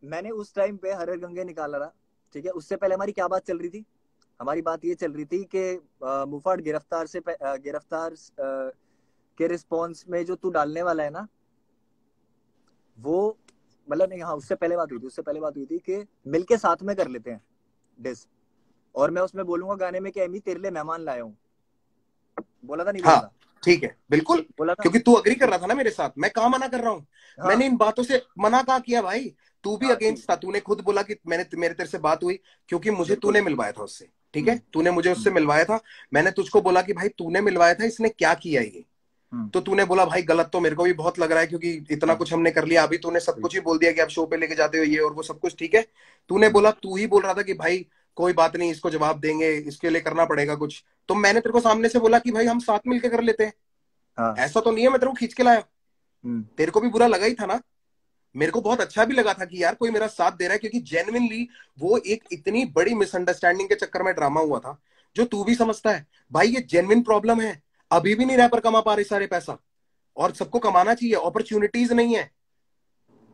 मैंने उस टाइम पे हरे गंगे निकाला रहा। ठीक है, उससे पहले हमारी क्या बात चल रही थी? हमारी बात ये चल रही थी कि मुफाड़ गिरफ्तार से गिरफ्तार के रिस्पॉन्स में जो तू डालने वाला है ना, वो मतलब नहीं, हाँ उससे पहले बात हुई थी, उससे पहले बात हुई थी कि मिलके साथ में कर लेते हैं डिस। और मैं उसमें बोलूंगा गाने में कि एमी तेरे लिए मेहमान लाया हूँ। बोला था नहीं बोला हाँ था? ठीक है, बिल्कुल। बोला था। क्योंकि तू अग्री कर ठीक रहा है। था ना मेरे साथ, मैं कहाँ मना कर रहा हूँ। हाँ मैंने इन बातों से मना कहाँ किया भाई? तू भी हाँ ठीक अगेंस्ट था, तूने खुद बोला कि मैंने मेरे तेरे से बात हुई क्योंकि है, मुझे बिल्कुल। तूने मिलवाया था उससे। ठीक है, तूने मुझे उससे हम्म, मिलवाया था। मैंने तुझको बोला कि भाई तूने मिलवाया था, इसने क्या किया ये? हम्म, तो तूने बोला भाई गलत तो मेरे को भी बहुत लग रहा है, क्योंकि इतना हाँ कुछ हमने कर लिया। अभी तूने सब कुछ ही बिल्कुल। बोल दिया कि आप शो पे लेके जाते हो ये और वो सब कुछ, ठीक है। तूने हम्म, बोला, तू ही बोल रहा था कि भाई कोई बात नहीं, इसको जवाब देंगे, इसके लिए करना पड़ेगा कुछ। तो मैंने तेरे को सामने से बोला कि भाई हम साथ मिलकर कर लेते हैं। हाँ। ऐसा तो नहीं है मैं तेरे को खींच के लाया। हम्म, तेरे को भी बुरा लगा ही था ना? मेरे को बहुत अच्छा भी लगा था कि यार कोई मेरा साथ दे रहा है, क्योंकि जेन्युइनली वो एक इतनी बड़ी मिसअंडरस्टैंडिंग के चक्कर में ड्रामा हुआ था, जो तू भी समझता है। भाई ये जेन्युइन प्रॉब्लम है। अभी भी नहीं रैपर कमा पा रहे सारे पैसा, और सबको कमाना चाहिए, अपॉर्चुनिटीज नहीं है।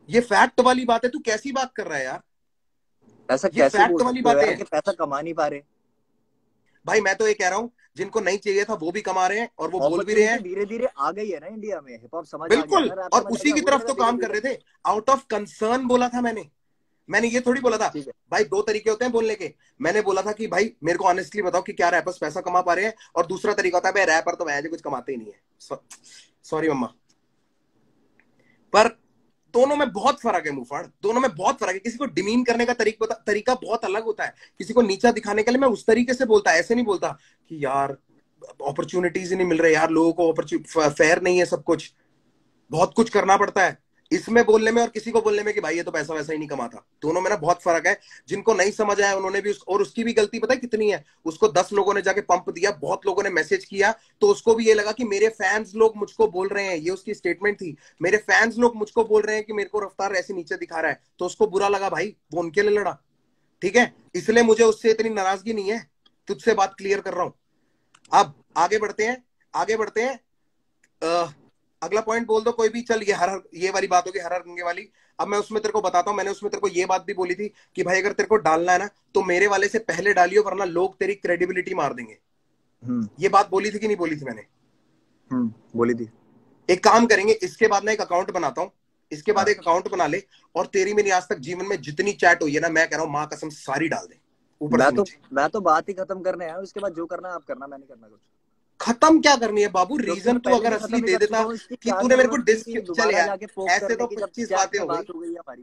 ये फैक्ट वाली बात है, तू कैसी बात कर रहा है यार? ऐसा ये कैसे फैक्ट बोल वाली सकते हो बातें यार हैं। कि पैसा कमा नहीं पा रहे? भाई मैं तो ये कह रहा हूं, जिनको नहीं चाहिए था वो भी कमा रहे हैं और वो बोल भी रहे अपॉर्चुनिटी हैं। धीरे धीरे आ गई है ना इंडिया में, हिप हॉप समझ आ गया बिल्कुल, ना, रैप और समझ आ उसी गया, की हो तरफ जाएगा तो धीरे काम कर धीरे। रहे थे। आउट ऑफ कंसर्न बोला था मैंने। मैंने ये थोड़ी बोला था। ठीक है। भाई दो तरीके होते हैं बोलने के। मैंने बोला था कि भाई मेरे को ऑनेस्टली बताओ कि क्या रैपर्स पैसा कमा पा रहे हैं, और दूसरा तरीका होता है भाई रैपर तो मैं कुछ कमाते ही नहीं है। सॉरी मम्मा। पर दोनों में बहुत फर्क है मुफाड़, दोनों में बहुत फर्क है। किसी को डिमीन करने का तरीका बहुत अलग होता है। किसी को नीचा दिखाने के लिए मैं उस तरीके से बोलता, ऐसे नहीं बोलता कि यार अपॉर्चुनिटीज ही नहीं मिल रहे यार, लोगों को फेयर नहीं है सब कुछ, बहुत कुछ करना पड़ता है। इसमें बोलने में और किसी को बोलने में कि भाई ये तो पैसा वैसा ही नहीं कमाता, दोनों में ना बहुत फर्क है। जिनको नहीं समझ आया उन्होंने भी और उसकी भी गलती पता है कितनी है? उसको 10 लोगों ने जाके पंप दिया, बहुत लोगों ने मैसेज किया, तो उसको भी ये लगा कि मेरे फैंस लोग मुझको बोल रहे हैं, ये उसकी स्टेटमेंट थी, मेरे फैंस लोग मुझको बोल रहे हैं कि मेरे को रफ्तार ऐसे नीचे दिखा रहा है, तो उसको बुरा लगा। भाई वो उनके लिए लड़ा, ठीक है, इसलिए मुझे उससे इतनी नाराजगी नहीं है। तुझसे बात क्लियर कर रहा हूं। अब आगे बढ़ते हैं, आगे बढ़ते हैं। अगला पॉइंट बोल दो कोई भी, चल ये वाली बात होगी हर हर गंगे वाली। अब मैं उसमें तेरे को बताता हूं, मैंने उसमें तेरे को ये बात भी बोली थी कि भाई अगर तेरे को डालना है ना तो मेरे वाले से पहले डालियो, वरना लोग तेरी क्रेडिबिलिटी मार देंगे। ये बात बोली थी कि नहीं बोली थी मैंने? बोली थी। एक काम करेंगे, इसके बाद ना एक अकाउंट बनाता हूँ, इसके बाद हाँ, एक अकाउंट बना ले, और तेरी मेरी आज तक जीवन में जितनी चैट हुई है ना, मैं कह रहा हूं मां कसम सारी डाल दे ऊपर से नीचे। मैं तो बात ही खत्म करने आया हूँ, उसके बाद जो करना है आप करना, मैं नहीं करना कुछ। खत्म क्या करनी है बाबू? क्योंकि रीजन मैं तू पहले अगर भी असली खत्म ही दे कर चुका देता हूँ, इसकी कि क्या तूने मेरे को जरूरत थी चल दोबारा यार, जाके पोक ऐसे करने तो की? जब 25 चैट बातें पे हो गई। बात हो गई हमारी,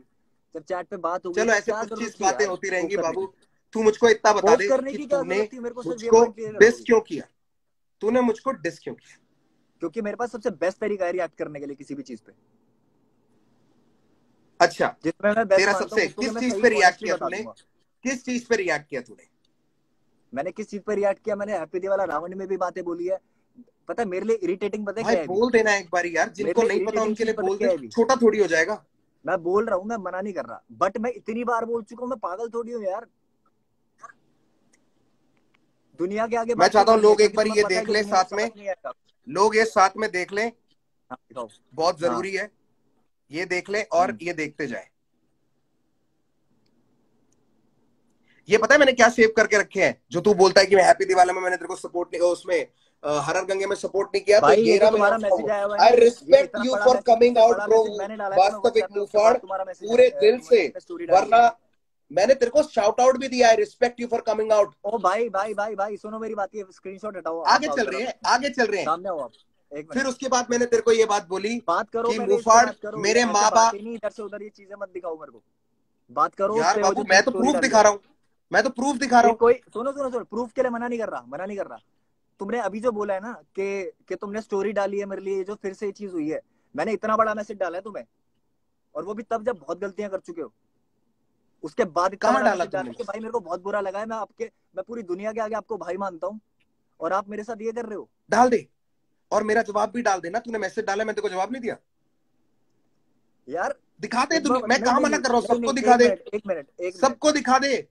जब चैट पे बात हो गई चलो तो ऐसे क्या जरूरत 25 थी बातें यार होती पोक रहेंगी करने बाबू। की? तू मुझको इतना बता पोक दे करने कि की क्या तूने जरूरत थी? मेरे को सिर्फ ये मुझको पॉइंट क्लियर डिस करोगे? क्यों किया? तूने मुझको डिस क्यों किया? क्योंकि मेरे पास सबसे बेस्ट तरीका है रिएक्ट करने के लिए किसी भी चीज पे, अच्छा, जिसमें मैं बेस्ट तेरा मानता हूँ सबसे उसको किस मैं चीज सही पे रिएक्ट ऑनेस्टली किया बता तूने? दूंगा। किस चीज पे रिएक्ट किया तूने? मैंने किस चीज पे रिएक्ट किया? मैंने हैप्पी दिवाला रावण में भी बातें बोली है। पता है मेरे लिए इरिटेटिंग पता है भाई क्या है अभी? बोल देना एक बार यार, मेरे जिनको लिए नहीं पता इरिटेटिंग उनके चीज लिए पता है बोल क्या दे, है अभी? छोटा थोड़ी हो जाएगा। मैं बोल रहा हूँ, मैं मना नहीं कर रहा, बट मैं इतनी बार बोल चुका हूँ, मैं पागल थोड़ी हूँ यार। दुनिया के आगे मैं बात क्यों चाहता हूँ करनी है? लोग एक क्योंकि बार तुम्हें ये पता है देख कि ले दुनिया को साथ समझ में, नहीं आएगा। लोग ये साथ में देख लें, हाँ दिखाओ। बहुत हाँ। जरूरी है। ये देख ले और ये देखते जाए। ये पता है मैंने क्या सेव करके रखे हैं? जो तू बोलता है कि मैं हैप्पी दिवाली में मैंने तेरे को सपोर्ट नहीं, उसमें हर हर गंगे में सपोर्ट नहीं किया, तो भाई ये ये तो रहा मेरा तुम्हारा उठा मैसेज हुआ। आया हुआ है आई ना, ये रिस्पेक्ट इतना यू बड़ा फॉर मैसेज, कमिंग इससे आउट बड़ा ब्रो, मैसेज मैंने डाला था ना वास्तविक व्हाट्सएप में, उसके मुफाड़, बाद तुम्हारा मैसेज पूरे दिल तुम्हारी से। बहन ने स्टोरी डाली वरना है। मैंने तेरे को शाउट आउट भी दिया है, respect you for coming out. ओ भाई भाई भाई भाई सुनो मेरी बात, ये स्क्रीनशॉट हटाओ, आगे चल रहे हैं, आगे चल रहे हैं। सामने आओ आप, एक फिर मिनट उसके बाद मैंने तेरे को ये बात बोली बात करो, कि पहले इस पे मुफाड़ बात करो, मेरे ऐसे माँ बात बाप। ही नहीं, इधर से उधर ये चीजें मत दिखाओ मेरे को, बात करो उस यार पे, वो बाबू जो मैं तुमने तो स्टोरी प्रूफ डाली दिखा है। रहा हूँ, मैं तो प्रूफ दिखा रहा हूँ। कोई सुनो सुनो सुनो, प्रूफ के लिए मना नहीं कर रहा, मना नहीं कर रहा। तुमने अभी जो बोला है ना कि तुमने स्टोरी डाली है मेरे लिए, जो फिर से ये चीज हुई है, मैंने इतना बड़ा मैसेज डाला है तुम्हें, और वो भी तब जब बहुत गलतियां कर चुके हो, उसके बाद इतना कहाँ बड़ा डाला मैसेज तुमने? डाला कि भाई मेरे को बहुत बुरा लगा है, मैं पूरी दुनिया के आगे आपको भाई मानता हूँ, और आप मेरे साथ ये कर रहे हो। डाल दे, और मेरा जवाब भी डाल देना। तूने मैसेज डाला, मैं तेरे को जवाब नहीं दिया यार दिखा दे एक बार, दुनिया, मैं नहीं कहाँ नहीं मना नहीं कर रहा हूँ, नहीं सबको नहीं, दिखा एक दे, मिनट एक मिनट एक मिनट। सबको दिखा दे।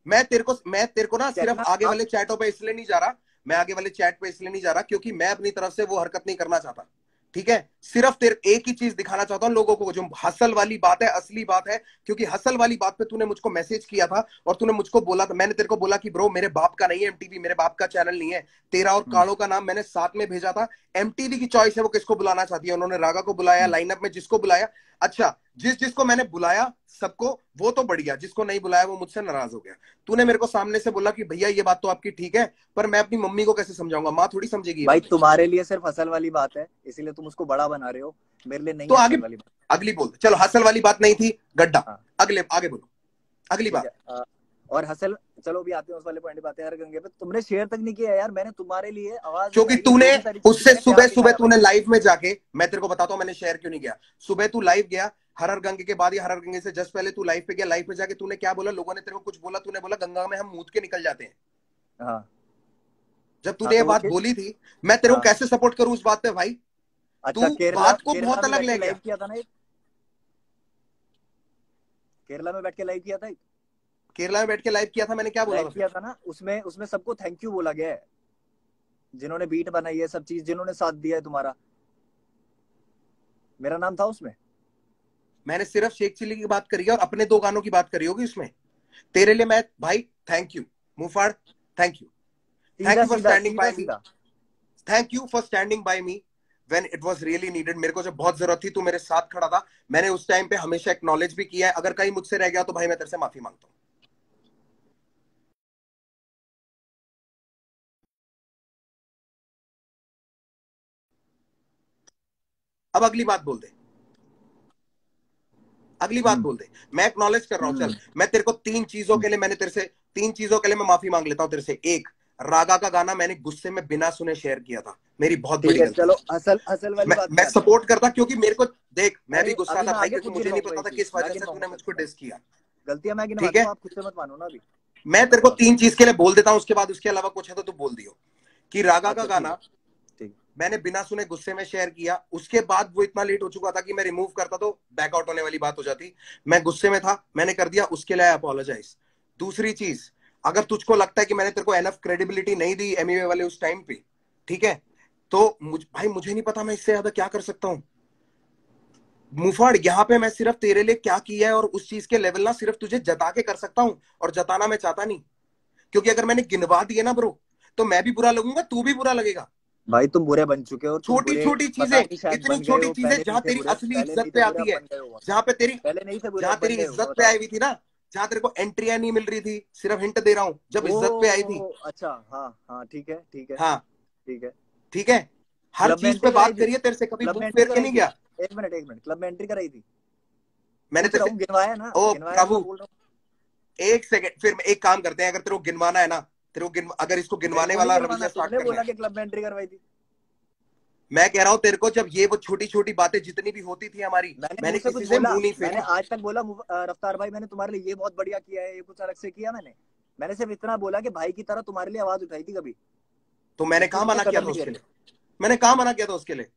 मैं तेरे को ना सिर्फ कहना आगे आप, वाले चैटों पे इसलिए नहीं जा रहा, मैं आगे वाले चैट पे इसलिए नहीं जा रहा क्योंकि मैं अपनी तरफ से वो हरकत नहीं करना चाहता। ठीक है, सिर्फ तेरे एक ही चीज दिखाना चाहता हूँ लोगों को, जो हसल वाली बात है, असली बात है। क्योंकि हसल वाली बात पे तूने मुझको मैसेज किया था और तूने मुझको बोला था, मैंने तेरे को बोला कि ब्रो मेरे बाप का नहीं है एमटीवी, मेरे बाप का चैनल नहीं है, तेरा और कालो का नाम मैंने साथ में भेजा था। एमटीवी की चॉइस है वो किसको बुलाना चाहती है, उन्होंने रागा को बुलाया, लाइनअप में जिसको बुलाया। अच्छा, जिसको मैंने बुलाया सबको, वो तो बढ़िया, जिसको नहीं बुलाया वो मुझसे नाराज हो गया। तूने मेरे को सामने से बोला कि भैया ये बात तो आपकी ठीक है, पर मैं अपनी मम्मी को कैसे समझाऊंगा, माँ थोड़ी समझेगी भाई बात। तुम्हारे लिए सिर्फ असल वाली बात है, इसीलिए तुम उसको बड़ा बना रहे हो, मेरे लिए नहीं तो है आगे असल वाली बात। अगली बोल, चलो हसल वाली बात नहीं थी, गड्ढा। हाँ अगले आगे बोलो, अगली ठीक बात। है। और हसल, चलो भी आते हैं उस वाले पॉइंट पे आते हैं। हर गंगे पे तुमने शेयर तक नहीं किया यार, मैंने तुम्हारे लिए आवाज क्योंकि उठाई है, तूने जो भी सारी चीजें उससे मैंने प्यार सुबह सुबह दिखाया भाई। तूने लाइव में जाके, मैं तेरे को बताता हूं मैंने शेयर क्यों नहीं किया। सुबह तू लाइव गया, हर गंगे के बाद या हर गंगे से जस्ट पहले तू लाइव पे गया, लाइव पे जाके तूने क्या बोला, लोगों ने तेरे को कुछ बोला, तूने बोला गंगा में हम मूत के निकल जाते हैं। हाँ जब हाँ तूने ये तो वो बात बोली थी, मैं तेरे को हाँ कैसे सपोर्ट करूं उस बात पे भाई? अच्छा, तू केरला बात को केरला बहुत में अलग बैठ के ले लाइव गया। किया था ना, केरला में बैठ के लाइव किया था, केरला में बैठ के लाइव किया था, मैंने क्या बोला लाइव था फिर? किया था ना, उसमें उसमें सबको थैंक यू बोला गया है, जिन्होंने बीट बनाई है, सब चीज जिन्होंने साथ दिया है तुम्हारा, मेरा नाम था उसमें। मैंने सिर्फ शेख चिल्ली की बात करी है और अपने 2 गानों की बात करी होगी उसमें। तेरे लिए मैं भाई थैंक यू मुफाड़, थैंक यू, थैंक सीधा यू फॉर सीधा स्टैंडिंग सीधा बाय मी, सीधा। Thank you for standing by me when it was really needed. मेरे को जब बहुत जरूरत थी तू मेरे साथ खड़ा था, मैंने उस टाइम पे हमेशा एक्नॉलेज भी किया है। अगर कहीं मुझसे रह गया तो भाई मैं तेरे से माफी मांगता हूं। अब अगली बात बोल दे, अगली बात हम्म बोल दे। मैं एक्नॉलेज कर रहा हूं, चल हम्म मैं तेरे को 3 चीजों के लिए, मैंने तेरे से 3 चीजों के लिए मैं माफी मांग लेता हूं तेरे से। एक, रागा का गाना मैंने गुस्से में बिना सुने शेयर किया था, मेरी बहुत बड़ी ठीक है, गलती चलो थी। असल असल वाली बात पे मैं आते हैं। सपोर्ट करता क्योंकि मेरे को देख, मैं भी अरे गुस्सा अभी था मैं भाई, आगे क्योंकि खुद मुझे नहीं गिनवाऊंगा ये पता था चीज, किस मैं वजह से तूने गिनवाऊंगा मुझको गलतियां, डिस किया। गलतियां मैं ठीक गिनवाता है, हूँ, आप खुद से मत मानो ना अभी। मैं तेरे को 3 चीज के लिए बोल देता हूं, उसके बाद उसके अलावा कुछ है तो तू बोल दियो। कि रागा का अच्छा ठीक है, गाना ठीक है। मैंने बिना सुने गुस्से में शेयर किया, उसके बाद वो इतना लेट हो चुका था कि मैं रिमूव करता तो बैकआउट होने वाली बात हो जाती। मैं गुस्से में था, मैंने कर दिया, उसके लिए अपोलोजाइज। दूसरी चीज, अगर तुझको लगता है कि मैंने तेरे को एनफ क्रेडिबिलिटी नहीं दी एमईवे वाले उस टाइम पे, ठीक है, तो भाई मुझे नहीं पता मैं इससे ज्यादा क्या कर सकता हूं। मुफाड़, यहाँ पे मैं सिर्फ तेरे लिए क्या किया है और उस चीज के लेवल ना सिर्फ तुझे जता के कर सकता हूं, और जताना मैं चाहता नहीं। क्योंकि अगर मैंने गिनवा दिए ना ब्रो, तो मैं भी बुरा लगूंगा, तू भी बुरा लगेगा। भाई तुम बुरे बन चुके हो, तुम छोटी बुरे छोटी पता चीजें, नहीं शायद इतनी बन गए छोटी हो, चीजें पहले नहीं जहां थे तेरी बुरे, असली पहले इज्जत नहीं पे थे बुरे, आती अब है, बन गए हो। जहां पे तेरी पहले नहीं थे बुरे, जहां अब तेरी बन गए हो, मैं इज्जत पे बता रहा आई हुई थी ना, जहां तेरे को एंट्रियां नहीं मिल रही थी, सिर्फ हिंट दे रहा हूं, जब हूँ। इज्जत पे आई थी। ओ अच्छा, हाँ हाँ ठीक है ठीक है हाँ, ठीक है। ठीक है, हर क्लब में चीज एंट्री पे कराई बात थी, करिए तेरे से, कभी क्लब में बुक एंट्री फेर के कराई नहीं थी, गया एक मिनट, क्लब में एंट्री कराई थी, मैंने पूछ तेरे रहा से। हूँ, गिनवाया ना, ओ गिनवाया तो मैं प्रभु, बोल रहा हूँ। एक सेकंड, फिर एक काम करते हैं, अगर तेरे को गिनवाना है ना, तेरे को अगर इसको मेरे गिनवाने को नहीं वाला गिनवाना, रवैया स्टार्ट तुमने करना बोला है, कि क्लब में एंट्री करवाई थी। मैं कह रहा हूं तेरे को, जब ये वो छोटी छोटी बातें जितनी भी होती थी हमारी, मैंने मुंह मैंने से कुछ किसी से बोला? मुंह नहीं मैंने फेरी। आज तक बोला रफ्तार भाई मैंने तुम्हारे लिए ये बहुत बढ़िया किया है, ये कुछ अलग से किया मैंने सिर्फ इतना बोला कि भाई की तरह तुम्हारे लिए आवाज उठाई थी कभी, तो मैंने इसकी कहा तुमने मना किया कदर था नहीं उसके करी। लिए? मैंने कहा मना किया था उसके लिए?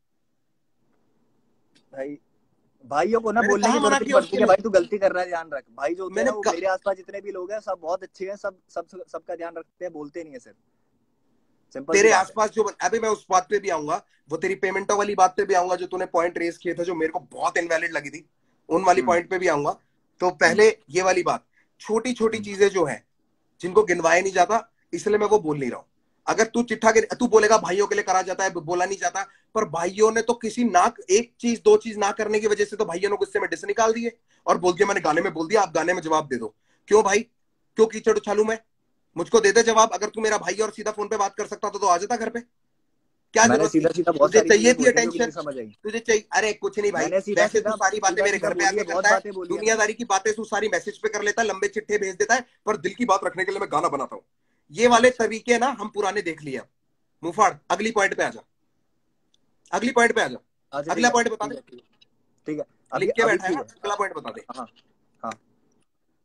भाई भाइयों को ना मैंने बोलने की कहा मना जरूरत नहीं किया पड़ती उसके कि लिए? भाई तू गलती कर रहा है, ध्यान रख। भाई जो होते हैं मैंने ना, वो कहा, मेरे आसपास जितने भी लोग हैं सब बहुत अच्छे हैं, सबका ध्यान रखते हैं, बोलते नहीं है सिर्फ, सिंपल सी तेरे बात है। आसपास जो अभी मैं उस बात पे भी आऊंगा, वो तेरी पेमेंटों वाली बात पे भी आऊंगा, जो तूने पॉइंट रेस किए थे जो मेरे को बहुत इनवैलिड लगी थी, उन वाली हम्म पॉइंट पे भी आऊंगा। तो हम्म पहले ये वाली बात, छोटी छोटी हम्म चीजें जो है, जिनको गिनवाया नहीं जाता, इसलिए मैं वो बोल नहीं रहा हूं। अगर तू चिट्ठा तू बोलेगा भाइयों के लिए करा जाता है, बोला नहीं जाता, पर भाइयों ने तो किसी ना, एक चीज दो चीज ना करने की वजह से तो भाइयों ने गुस्से में डिस निकाल दिए और बोल दिया, मैंने गाने में बोल दिया, आप गाने में जवाब दे दो। क्यों भाई, क्यों कीचड़ उछालू मैं? मुझको दे दे जवाब। अगर तू मेरा भाई और सीधा फोन पे बात कर सकता तो आ जाता घर पे। क्या मैंने जरूरत सीधा थी? सीधा बहुत तुझे सारी चाहिए चीजें थी बोली हैं जो कि अटेंशन, नहीं समझ आई। तुझे चाहिए, अरे कुछ नहीं भाई, मैंने सीधा वैसे तू सीधा सारी बातें सीधा मेरे सीधा घर पे बोली आके है, बहुत करता है, बातें बोली है मैंने। दुनियादारी की बातें तू सारी मैसेज पे कर लेता है, लंबे चिट्ठे भेज देता है, पर दिल की बात रखने के लिए मैं गाना बनाता हूँ। ये वाले अच्छा तरीके ना हम पुराने देख लिए। अब मुंहफाड़, अगली पॉइंट पे आ जा, अगली पॉइंट पे आ जा। अच्छा, ठीक अगला है पॉइंट बता ठीक दे, है ठीक है ठीक है। अभी लिख के अभी बैठा है ठीक ना, है। अगला पॉइंट बता दे। हाँ हाँ,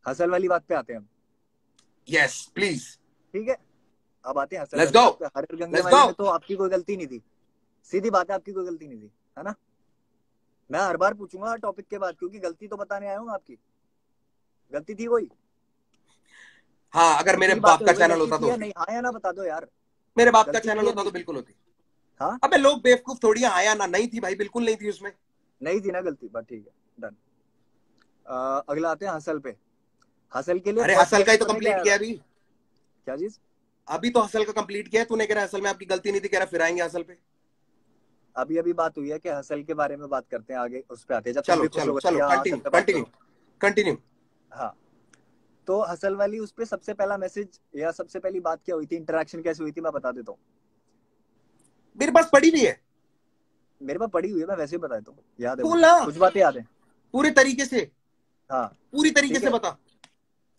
हसल वाली बात पे आते हैं हम। यस प्लीज, ठीक है, अब आते हैं हसल लेट्स वाली गो, बात पे। हर गंगे लेट्स वाली गो। में तो आपकी कोई गलती नहीं थी, सीधी बात है, आपकी कोई गलती नहीं थी, है ना? मैं हर बार पूछूंगा टॉपिक के बाद, क्योंकि गलती तो बताने आया हूँ आपकी। गलती थी कोई? हाँ, अगर मेरे इतनी बाप बातें का हो गई, चैनल गलती होता तो थी या होती, नहीं? हाँ या ना बता दो यार। मेरे बाप का गलती चैनल थी या होता नहीं तो थी? बिल्कुल होती। हाँ, अबे लोग बेवकूफ थोड़ी है, आया ना, नहीं थी भाई, बिल्कुल नहीं थी उसमें। नहीं थी ना गलती, बट ठीक है, डन। अगला आते हैं हसल पे। हसल के लिए अरे फर्स्ट हसल का ही क्वेश्चन तो पता है क्या कंप्लीट आया किया था? अभी, क्या चीज? अभी तो हसल का कंप्लीट किया है। तूने कह रहा हसल में आपकी गलती नहीं थी, कह रहा फिर आएंगे हसल पे। अभी अभी बात हुई है कि हसल के बारे में बात करते हैं, आगे उस पे आते हैं, जब तुम चलो भी खुश चलो हो गए कि चलो, हाँ हसल कंटिन्यू पे बात कंटिन्यू करो। कंटिन्यू। हाँ, तो हसल वाली उस पे सबसे पहला मैसेज या सबसे पहली बात क्या हुई थी, इंटरेक्शन कैसे हुई थी, मैं बता देता हूँ। मेरे पास पड़ी भी है, मेरे पास पड़ी हुई है, मैं वैसे ही बता देता हूँ, याद है मुझे, बोलना कुछ बातें याद है। पूरे तरीके से, हाँ, पूरी तरीके ठीक से है। बता।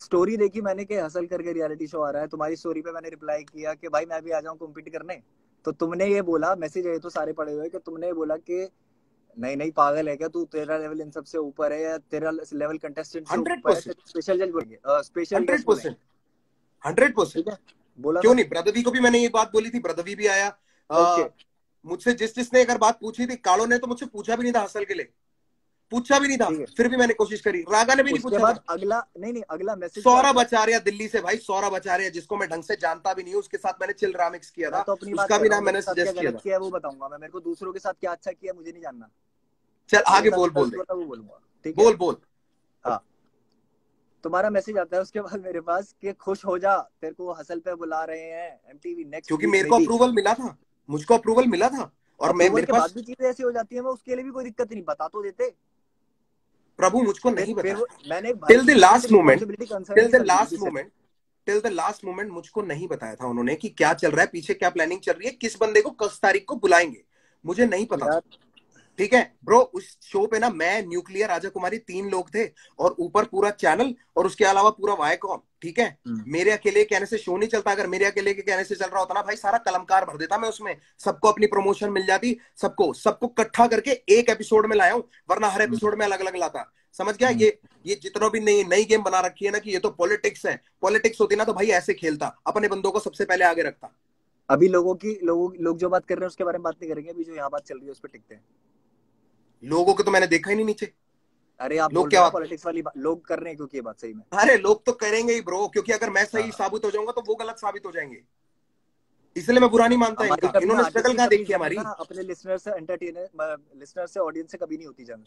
स्टोरी देखी मैंने कि हसल करके रियलिटी शो आ रहा है, तुम्हारी स्टोरी पे मैंने रिप्लाई किया कि भाई मैं भी आ जाऊं कॉम्पीट करने। तो तुमने ये बोला, मैसेज है तो सारे पड़े हुए, कि तुमने ये बोला कि नहीं नहीं पागल है क्या तू, तेरा लेवल इन सबसे ऊपर है, या तेरा लेवल कंटेस्टेंट से हंड्रेड ऊपर है, परसेंट तेरे स्पेशल जज बोलेंगे, स्पेशल हंड्रेड गेस्ट बोलेंगे। परसेंट 100%। ठीक है, बोला क्यों था। नहीं, ब्रदवी को भी मैंने ये बात बोली थी, ब्रदवी भी आया। ओके, मुझसे जिसने अगर बात पूछी थी, कालो ने तो मुझसे पूछा भी नहीं था हसल के लिए, पूछा भी नहीं था, ठीक है। फिर भी मैंने कोशिश करी। रागा ने भी नहीं उसके पूछा बाद था। अगला, नहीं नहीं, अगला मैसेज क्या सौरभ आता है? आचार्य दिल्ली से, भाई सौरभ आचार्य, जिसको मैं ढंग से जानता भी नहीं हूँ, उसके साथ मैंने चिल रामिक्स किया मैं था, तो अपनी बात उसका कर भी रहा हूँ, नाम मेरे मैंने साथ क्या सजेस्ट किया गलत था। किया है वो बताऊंगा मैं, मेरे को दूसरों के साथ क्या अच्छा किया मुझे नहीं जानना। चल मेरे आगे साथ बोल, जो बोल गलत दे, हुआ था वो बोलूंगा, ठीक है। बोल बोल। हाँ, तुम्हारा मैसेज आता है उसके बाद मेरे पास कि खुश हो जा, तेरे को हसल पे बुला रहे हैं एमटीवी नेक्स्ट क्योंकि वीक मेरे में को भी। अप्रूवल मिला था, मुझको अप्रूवल मिला था, और मैं अप्रूवल मेरे के बाद पास, भी चीजें ऐसी हो जाती है, मैं उसके लिए भी कोई दिक्कत नहीं, बता तो देते। प्रभु मुझको फिर नहीं फिर बताया वो था। मैंने भाई टिल द चीजें से last moment, responsibility concern till भी द कर ली थी लास्ट किसी से। Moment, till the last moment मुझको नहीं बताया था उन्होंने कि क्या चल रहा है पीछे, क्या प्लानिंग चल रही है, किस बंदे को किस तारीख को बुलाएंगे, मुझे नहीं पता था। यार, ठीक है ब्रो, उस शो पे ना मैं, न्यूक्लियर, राजा कुमारी, 3 लोग थे, और ऊपर पूरा चैनल, और उसके अलावा पूरा वायकॉम। ठीक है, मेरे अकेले कहने से शो नहीं चलता, अगर मेरे अकेले के कहने से चल रहा होता ना भाई, सारा कलमकार भर देता मैं उसमें, सबको अपनी प्रमोशन मिल जाती, सबको सबको इकट्ठा करके एक एपिसोड में लाया हूं, वरना हर एपिसोड में अलग अलग लाता। समझ गया? ये जितना भी नई नई गेम बना रखी है ना कि ये तो पॉलिटिक्स है, पॉलिटिक्स होती ना तो भाई ऐसे खेलता, अपने बंदों को सबसे पहले आगे रखता। अभी लोग जो बात कर रहे हैं उसके बारे में बात नहीं करेंगे, अभी जो यहाँ बात चल रही है उस पर टिकते हैं। लोगों को तो मैंने देखा ही नहीं नीचे। अरे आप लोग बोल रहे क्या हो ना बात, पॉलिटिक्स वाली बात, लोग कर रहे हैं क्योंकि ये बात सही में। अरे लोग तो करेंगे ही ब्रो, क्योंकि अगर मैं सही हाँ, साबित हो जाऊंगा तो वो गलत साबित हो जाएंगे, इसलिए मैं बुरा नहीं मानता हमारी इनका। कभी ना इन्होंने आर्टिस्ट स्ट्रगल की कहाँ कभी देखी जंग हमारी। ना अपने लिसनर से एंटरटेनर, लिसनर से ऑडियंस से कभी नहीं होती जंग,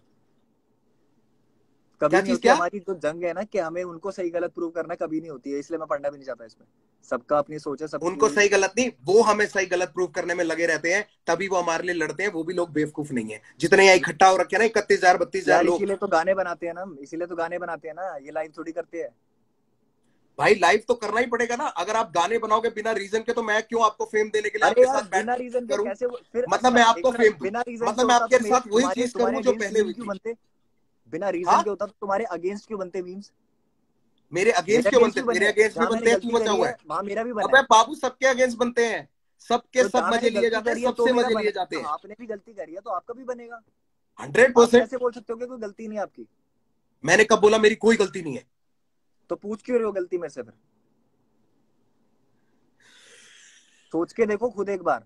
कभी क्या नहीं चीज, होती। क्या? हमारी जो जंग है ना कि हमें उनको सही गलत प्रूव करना, कभी नहीं होती है, इसलिए मैं पढ़ना भी नहीं चाहता इसमें। सबका अपनी सोच है उनको सबकी। सही गलत नहीं, वो हमें सही गलत प्रूव करने में लगे रहते हैं, तभी वो हमारे लिए लड़ते हैं। वो भी लोग बेवकूफ नहीं है, जितने यहाँ इकट्ठा हो रखे हैं ना, 31,000 32,000 यार लोग। इसीलिए तो गाने बनाते हैं ना हम, इसीलिए तो गाने बनाते हैं ना, ये लाइव थोड़ी करते हैं। भाई लाइव तो करना ही पड़ेगा ना, अगर आप गाने बनाओगे बिना रीजन के, तो मैं क्यों आपको फेम देने के लिए अरे आपके यार साथ बैठ बिना रीजन के करूं? कैसे फिर, मतलब अच्छा मैं एक आपको बार, फेम दूं, बिना रीजन के मतलब मैं होता आपके तो मेरे साथ वही तुम्हारे चीज तुम्हारे करूं जो अगेंस्ट पहले मीम हुई क्यों थी। बनते? बिना रीजन हाँ, के होता तो तुम्हारे अगेंस्ट क्यों बनते मीम्स? मेरे मेरे अगेंस्ट क्यों अगेंस्ट बनते? क्यों बने तेरे हैं? अगेंस्ट भी जहां मैंने बनते हैं, तू गलती बचा करी हुआ है है। वहां मेरा भी बना अबे है। बाबू, सबके अगेंस्ट बनते हैं, सबके तो सब जहां मजे मैंने लिए गलती जाते हैं, करी है तो सबसे मेरा मजे बना लिए है, जाते तो हैं। आपने भी गलती करी है तो आपका भी बनेगा। हंड्रेड आप परसेंट कैसे बोल सकते हो कि कोई गलती नहीं है आपकी? मैंने कब बोला मेरी कोई गलती नहीं है? तो पूछ क्यों रहे हो गलती मेरे से फिर? सोच के देखो खुद एक बार।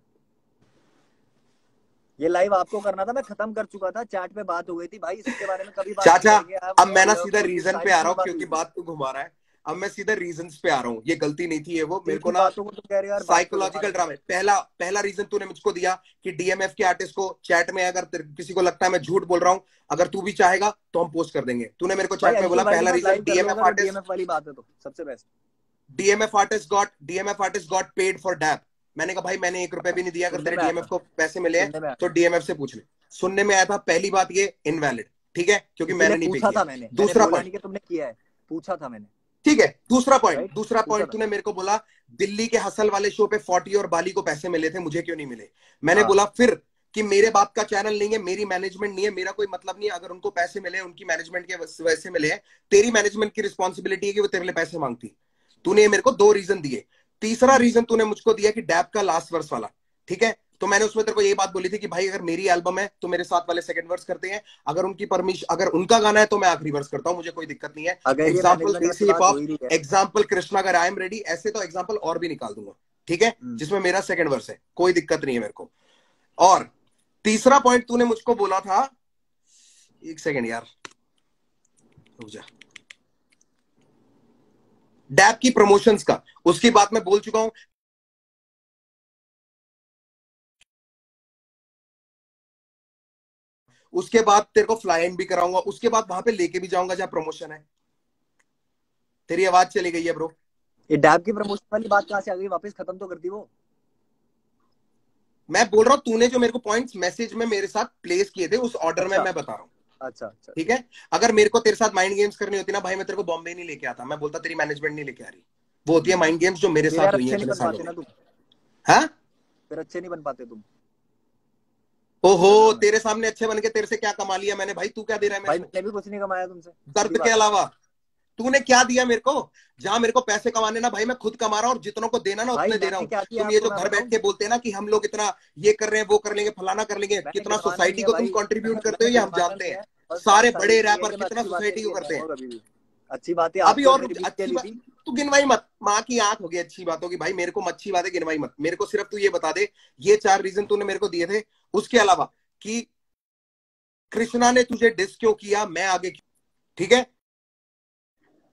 ये लाइव आपको करना था, मैं खत्म कर चुका था, चैट पे बात हो गई थी भाई, इसके बारे में कभी बात नहीं चाचा, करेंगे अब मैं ना अब, सीधा ऑन दिस रीजन पे लाइव आ रहा तीन हूँ, बात हुई क्योंकि थी। बात को घुमा रहा है। अब मैं सीधा रीजंस पे आ रहा हूँ, ये गलती नहीं थी, ये वो मेरे को तीन ना बातों को तो कह रहे हो यार, बात तो घुमा साइकोलॉजिकल रहे हो। ड्रामे। पहला पहला रीजन तूने मुझको दिया कि डीएमएफ के आर्टिस्ट को चैट में, अगर किसी को लगता है मैं झूठ बोल रहा हूँ, अगर तू भी चाहेगा तो हम पोस्ट कर देंगे। तूने मेरे को भाई चैट में अंशु बोला भाई के पहला साथ रीजन, लाइव कर लो अगर वो डीएमएफ वाली बात है तो सबसे best. DMF artist got paid for dap. मैंने कहा भाई मैंने 1 रुपया भी नहीं दिया, अगर सुनने तेरे में आया डीएमएफ था, को पैसे मिले हैं सुनने में आया तो था, डीएमएफ से पूछ ले। सुनने में आया था, पहली बात ये इनवैलिड, ठीक है, क्योंकि इसीलिए मैंने नहीं पे पूछा किया। था मैंने दूसरा बोला पॉइंट, नहीं कि तुमने किया है, पूछा था मैंने। ठीक है, दूसरा राइट? पॉइंट तूने मेरे को बोला दिल्ली के हसल वाले शो पे 40 और बाली को पैसे मिले थे, मुझे क्यों नहीं मिले? मैंने बोला फिर कि मेरे बाप का चैनल नहीं है, मेरी मैनेजमेंट नहीं है, मेरा कोई मतलब नहीं है। अगर उनको पैसे मिले उनकी मैनेजमेंट के वजह से मिले हैं, तेरी मैनेजमेंट की रिस्पॉन्सिबिलिटी है कि वो तेरे लिए पैसे मांगती। तूने मेरे को 2 रीजन दिए। तीसरा रीजन तूने मुझको दिया कि डैप का लास्ट वर्स वाला, ठीक है, तो मैंने उसमें तेरे को ये बात बोली थी कि भाई अगर मेरी एल्बम है तो मेरे साथ वाले सेकंड वर्स करते हैं, अगर उनकी परमिशन, अगर उनका गाना है तो मैं आखिरी वर्स करता हूं, मुझे कोई दिक्कत नहीं है। एग्जाम्पल देसी हिप हॉप, एग्जाम्पल कृष्णा का आई एम रेडी, ऐसे तो एग्जाम्पल और भी निकाल दूंगा, ठीक है, जिसमें मेरा सेकंड वर्स है, कोई दिक्कत नहीं है मेरे को। और तीसरा पॉइंट तूने मुझको बोला था, एक सेकंड यार रुक जा, डैप की प्रमोशंस का, उसकी बात मैं बोल चुका हूं। उसके बाद तेरे को फ्लाई इन भी कराऊंगा, उसके बाद वहां पे लेके भी जाऊंगा जहां प्रमोशन है। तेरी आवाज चली गई है ब्रो। ये डैप की प्रमोशन वाली बात कहां से आ गई? वापस खत्म तो कर दी वो। मैं बोल रहा हूं तूने जो मेरे को पॉइंट्स मैसेज में मेरे साथ प्लेस किए थे उस ऑर्डर में मैं बता रहा हूँ। अच्छा अच्छा, ठीक है, अगर मेरे को तेरे साथ माइंड गेम्स करनी होती ना भाई, मैं तेरे को बॉम्बे नहीं लेके आता, मैं बोलता तेरी मैनेजमेंट नहीं लेके आ रही। वो होती है माइंड गेम्स जो मेरे साथ हुई है इतने सालों में। हाँ, फिर अच्छे नहीं बन पाते तुम। ओहो, तेरे सामने अच्छे बन के तेरे से क्या कमा लिया मैंने भाई? तू क्या दे रहा है मेरे को? मैंने भी कुछ नहीं कमाया तुमसे, दर्द के अलावा तूने क्या दिया मेरे को? जहां मेरे को पैसे कमाने ना भाई, मैं खुद कमा रहा हूँ, और जितनों को देना ना उतने दे रहा हूँ। तुम ये जो घर बैठ के बोलते हैं ना कि हम लोग इतना ये कर रहे हैं, वो कर लेंगे, फलाना कर लेंगे, कितना सोसाइटी को तुम कंट्रीब्यूट करते हो ये हम जानते हैं। सारे बड़े रैपर कितना सोसाइटी को करते हैं। अच्छी बात है। अभी और अच्छी बात तू गिनवाई मत, माँ की आंख हो गई अच्छी बातों की भाई, मेरे को अच्छी बातें गिनवाई मत। मेरे को सिर्फ तू ये बता दे, ये 4 रीजन तूने मेरे को दिए थे, उसके अलावा कि कृष्णा ने तुझे डिस क्यों किया, मैं आगे क्यों, ठीक है।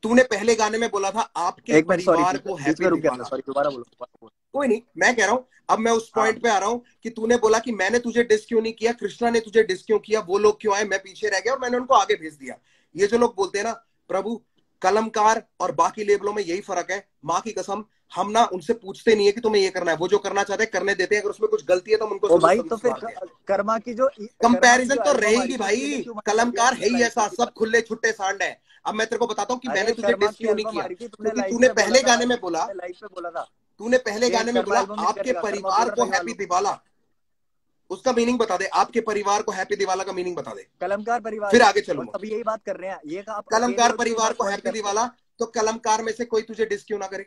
तूने पहले गाने में बोला था आपके परिवार को हैप्पी दिवाला। दोबारा बोलो। कोई नहीं, मैं कह रहा हूं, अब मैं उस पॉइंट पे आ रहा हूं कि तूने बोला कि मैंने तुझे डिस क्यों नहीं किया, कृष्णा ने तुझे डिस क्यों किया, वो लोग क्यों आए, मैं पीछे रह गया और मैंने उनको आगे भेज दिया। ये जो लोग बोलते हैं ना प्रभु, कलमकार और बाकी लेबलों में यही फर्क है। माँ की कसम, हम ना उनसे पूछते नहीं है कि तुम्हें ये करना है, वो जो करना चाहते हैं करने देते हैं। अगर उसमें कुछ गलती है तो हम उनको भाई तो फिर कर्मा की जो कंपैरिजन तो रहेगी भाई। कलमकार है ही ऐसा, सब खुले छुट्टे सांड है। अब मैं तेरे को बताता हूँ कि मैंने तुझे डिस क्यों नहीं किया, क्योंकि तूने पहले गाने में बोला, तूने पहले गाने में बोला आपके परिवार को हैप्पी दिवाला। उसका मीनिंग बता दे, आपके परिवार को हैप्पी दिवाला का मीनिंग बता दे। कलमकार परिवार, फिर आगे चलूंगा। अभी यही बात कर रहे हैं, ये कलमकार परिवार को हैप्पी दिवाला, तो कलमकार में से कोई तुझे डिस क्यों ना करे?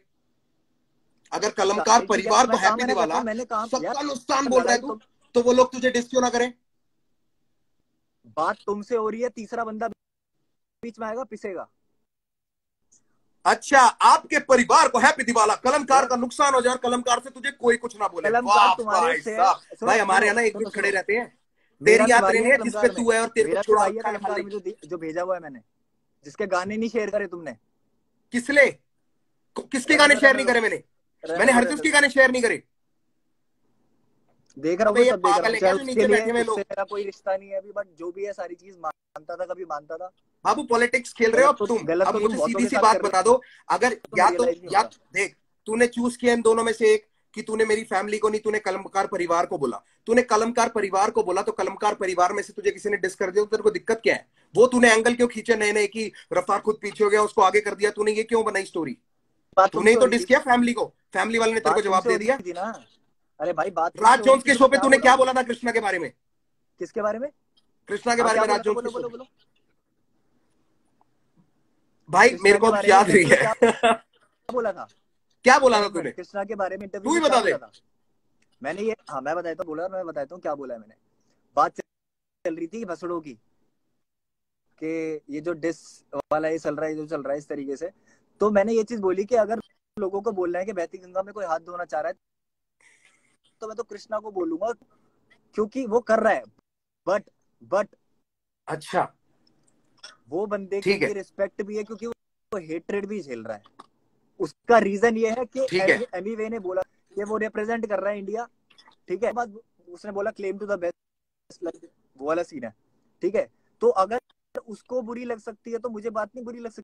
अगर कलमकार परिवार को हैप्पी दिवाला सबका नुकसान बोल रहा है तू, तो वो लोग तुझे डिस क्यों ना करें? बात तुमसे हो रही है, तीसरा बंदा बीच में आएगा, पिसेगा। अच्छा, आपके परिवार को हैप्पी दिवाला, कलमकार का नुकसान हो जाए और कलमकार से तुझे कोई कुछ ना बोले। भाई हमारे यहाँ ना एक खड़े रहते हैं, तेरी याद नहीं है जिस पे तू है और तेरे को छुड़ा रखा है। जो भेजा हुआ है मैंने, जिसके गाने नहीं शेयर करे तुमने। किसले? किसके गाने शेयर नहीं करे मैंने? मैंने हर चीज के गाने शेयर नहीं करे। देख रहा हूँ, सब देख रहा हूँ। नीचे बैठे हुए लोग, मेरा कोई रिश्ता नहीं है अभी, बट जो भी है सारी चीज मानता था, कभी मानता था। बाबू पॉलिटिक्स खेल रहे हो अब तुम। अब मुझे सीधी सी बात बता दो, अगर या देख, तूने चूज किया इन दोनों में से एक, कि तूने मेरी फैमिली को नहीं, तूने कलमकार परिवार को बोला। तूने कलमकार परिवार को बोला तो कलमकार परिवार में से तुझे किसी ने डिस कर दिया तो तेरे को दिक्कत क्या है? वो तूने एंगल क्यों खींचे नए नए कि रफ्तार खुद पीछे हो गया उसको आगे कर दिया? तूने ये क्यों बनाई स्टोरी? तूने तो डिस किया फैमिली को, फैमिली वाले ने तेरे को जवाब दे दिया। अरे भाई बात राज जोन्स के शो पे तूने क्या बोला था कृष्णा के बारे में? किसके बारे में? कृष्णा के बारे में, राज जोन्स के शो पे। भाई मेरे को याद नहीं है क्या बोला था, क्या बोला था तूने कृष्णा के बारे में इंटरव्यू? तू ही बता दे। मैंने ये, हाँ मैं बताता हूँ, बोला मैं बताता हूँ क्या बोला है मैंने। बात चल रही थी भसड़ों की, कि ये जो डिस वाला ये चल रहा है, जो चल रहा है इस तरीके से, तो मैंने ये चीज बोली कि अगर लोगों को बोलना है कि बहती गंगा में कोई हाथ धोना चाह रहा है तो मैं तो कृष्णा को बोलूंगा, क्योंकि वो कर रहा है। बट अच्छा, वो बंदे की रिस्पेक्ट भी है, क्योंकि वो हेट्रेड भी झेल रहा है। उसका रीजन ये है कि एमी वे ने बोला कि वो रिप्रेजेंट कर रहा है इंडिया, ठीक है। बाद उसने बोला क्लेम टू द बेस्ट, वो वाला सीन है, ठीक है। तो अगर उसको बुरी लग सकती है तो मुझे बात नहीं बुरी लग सकती।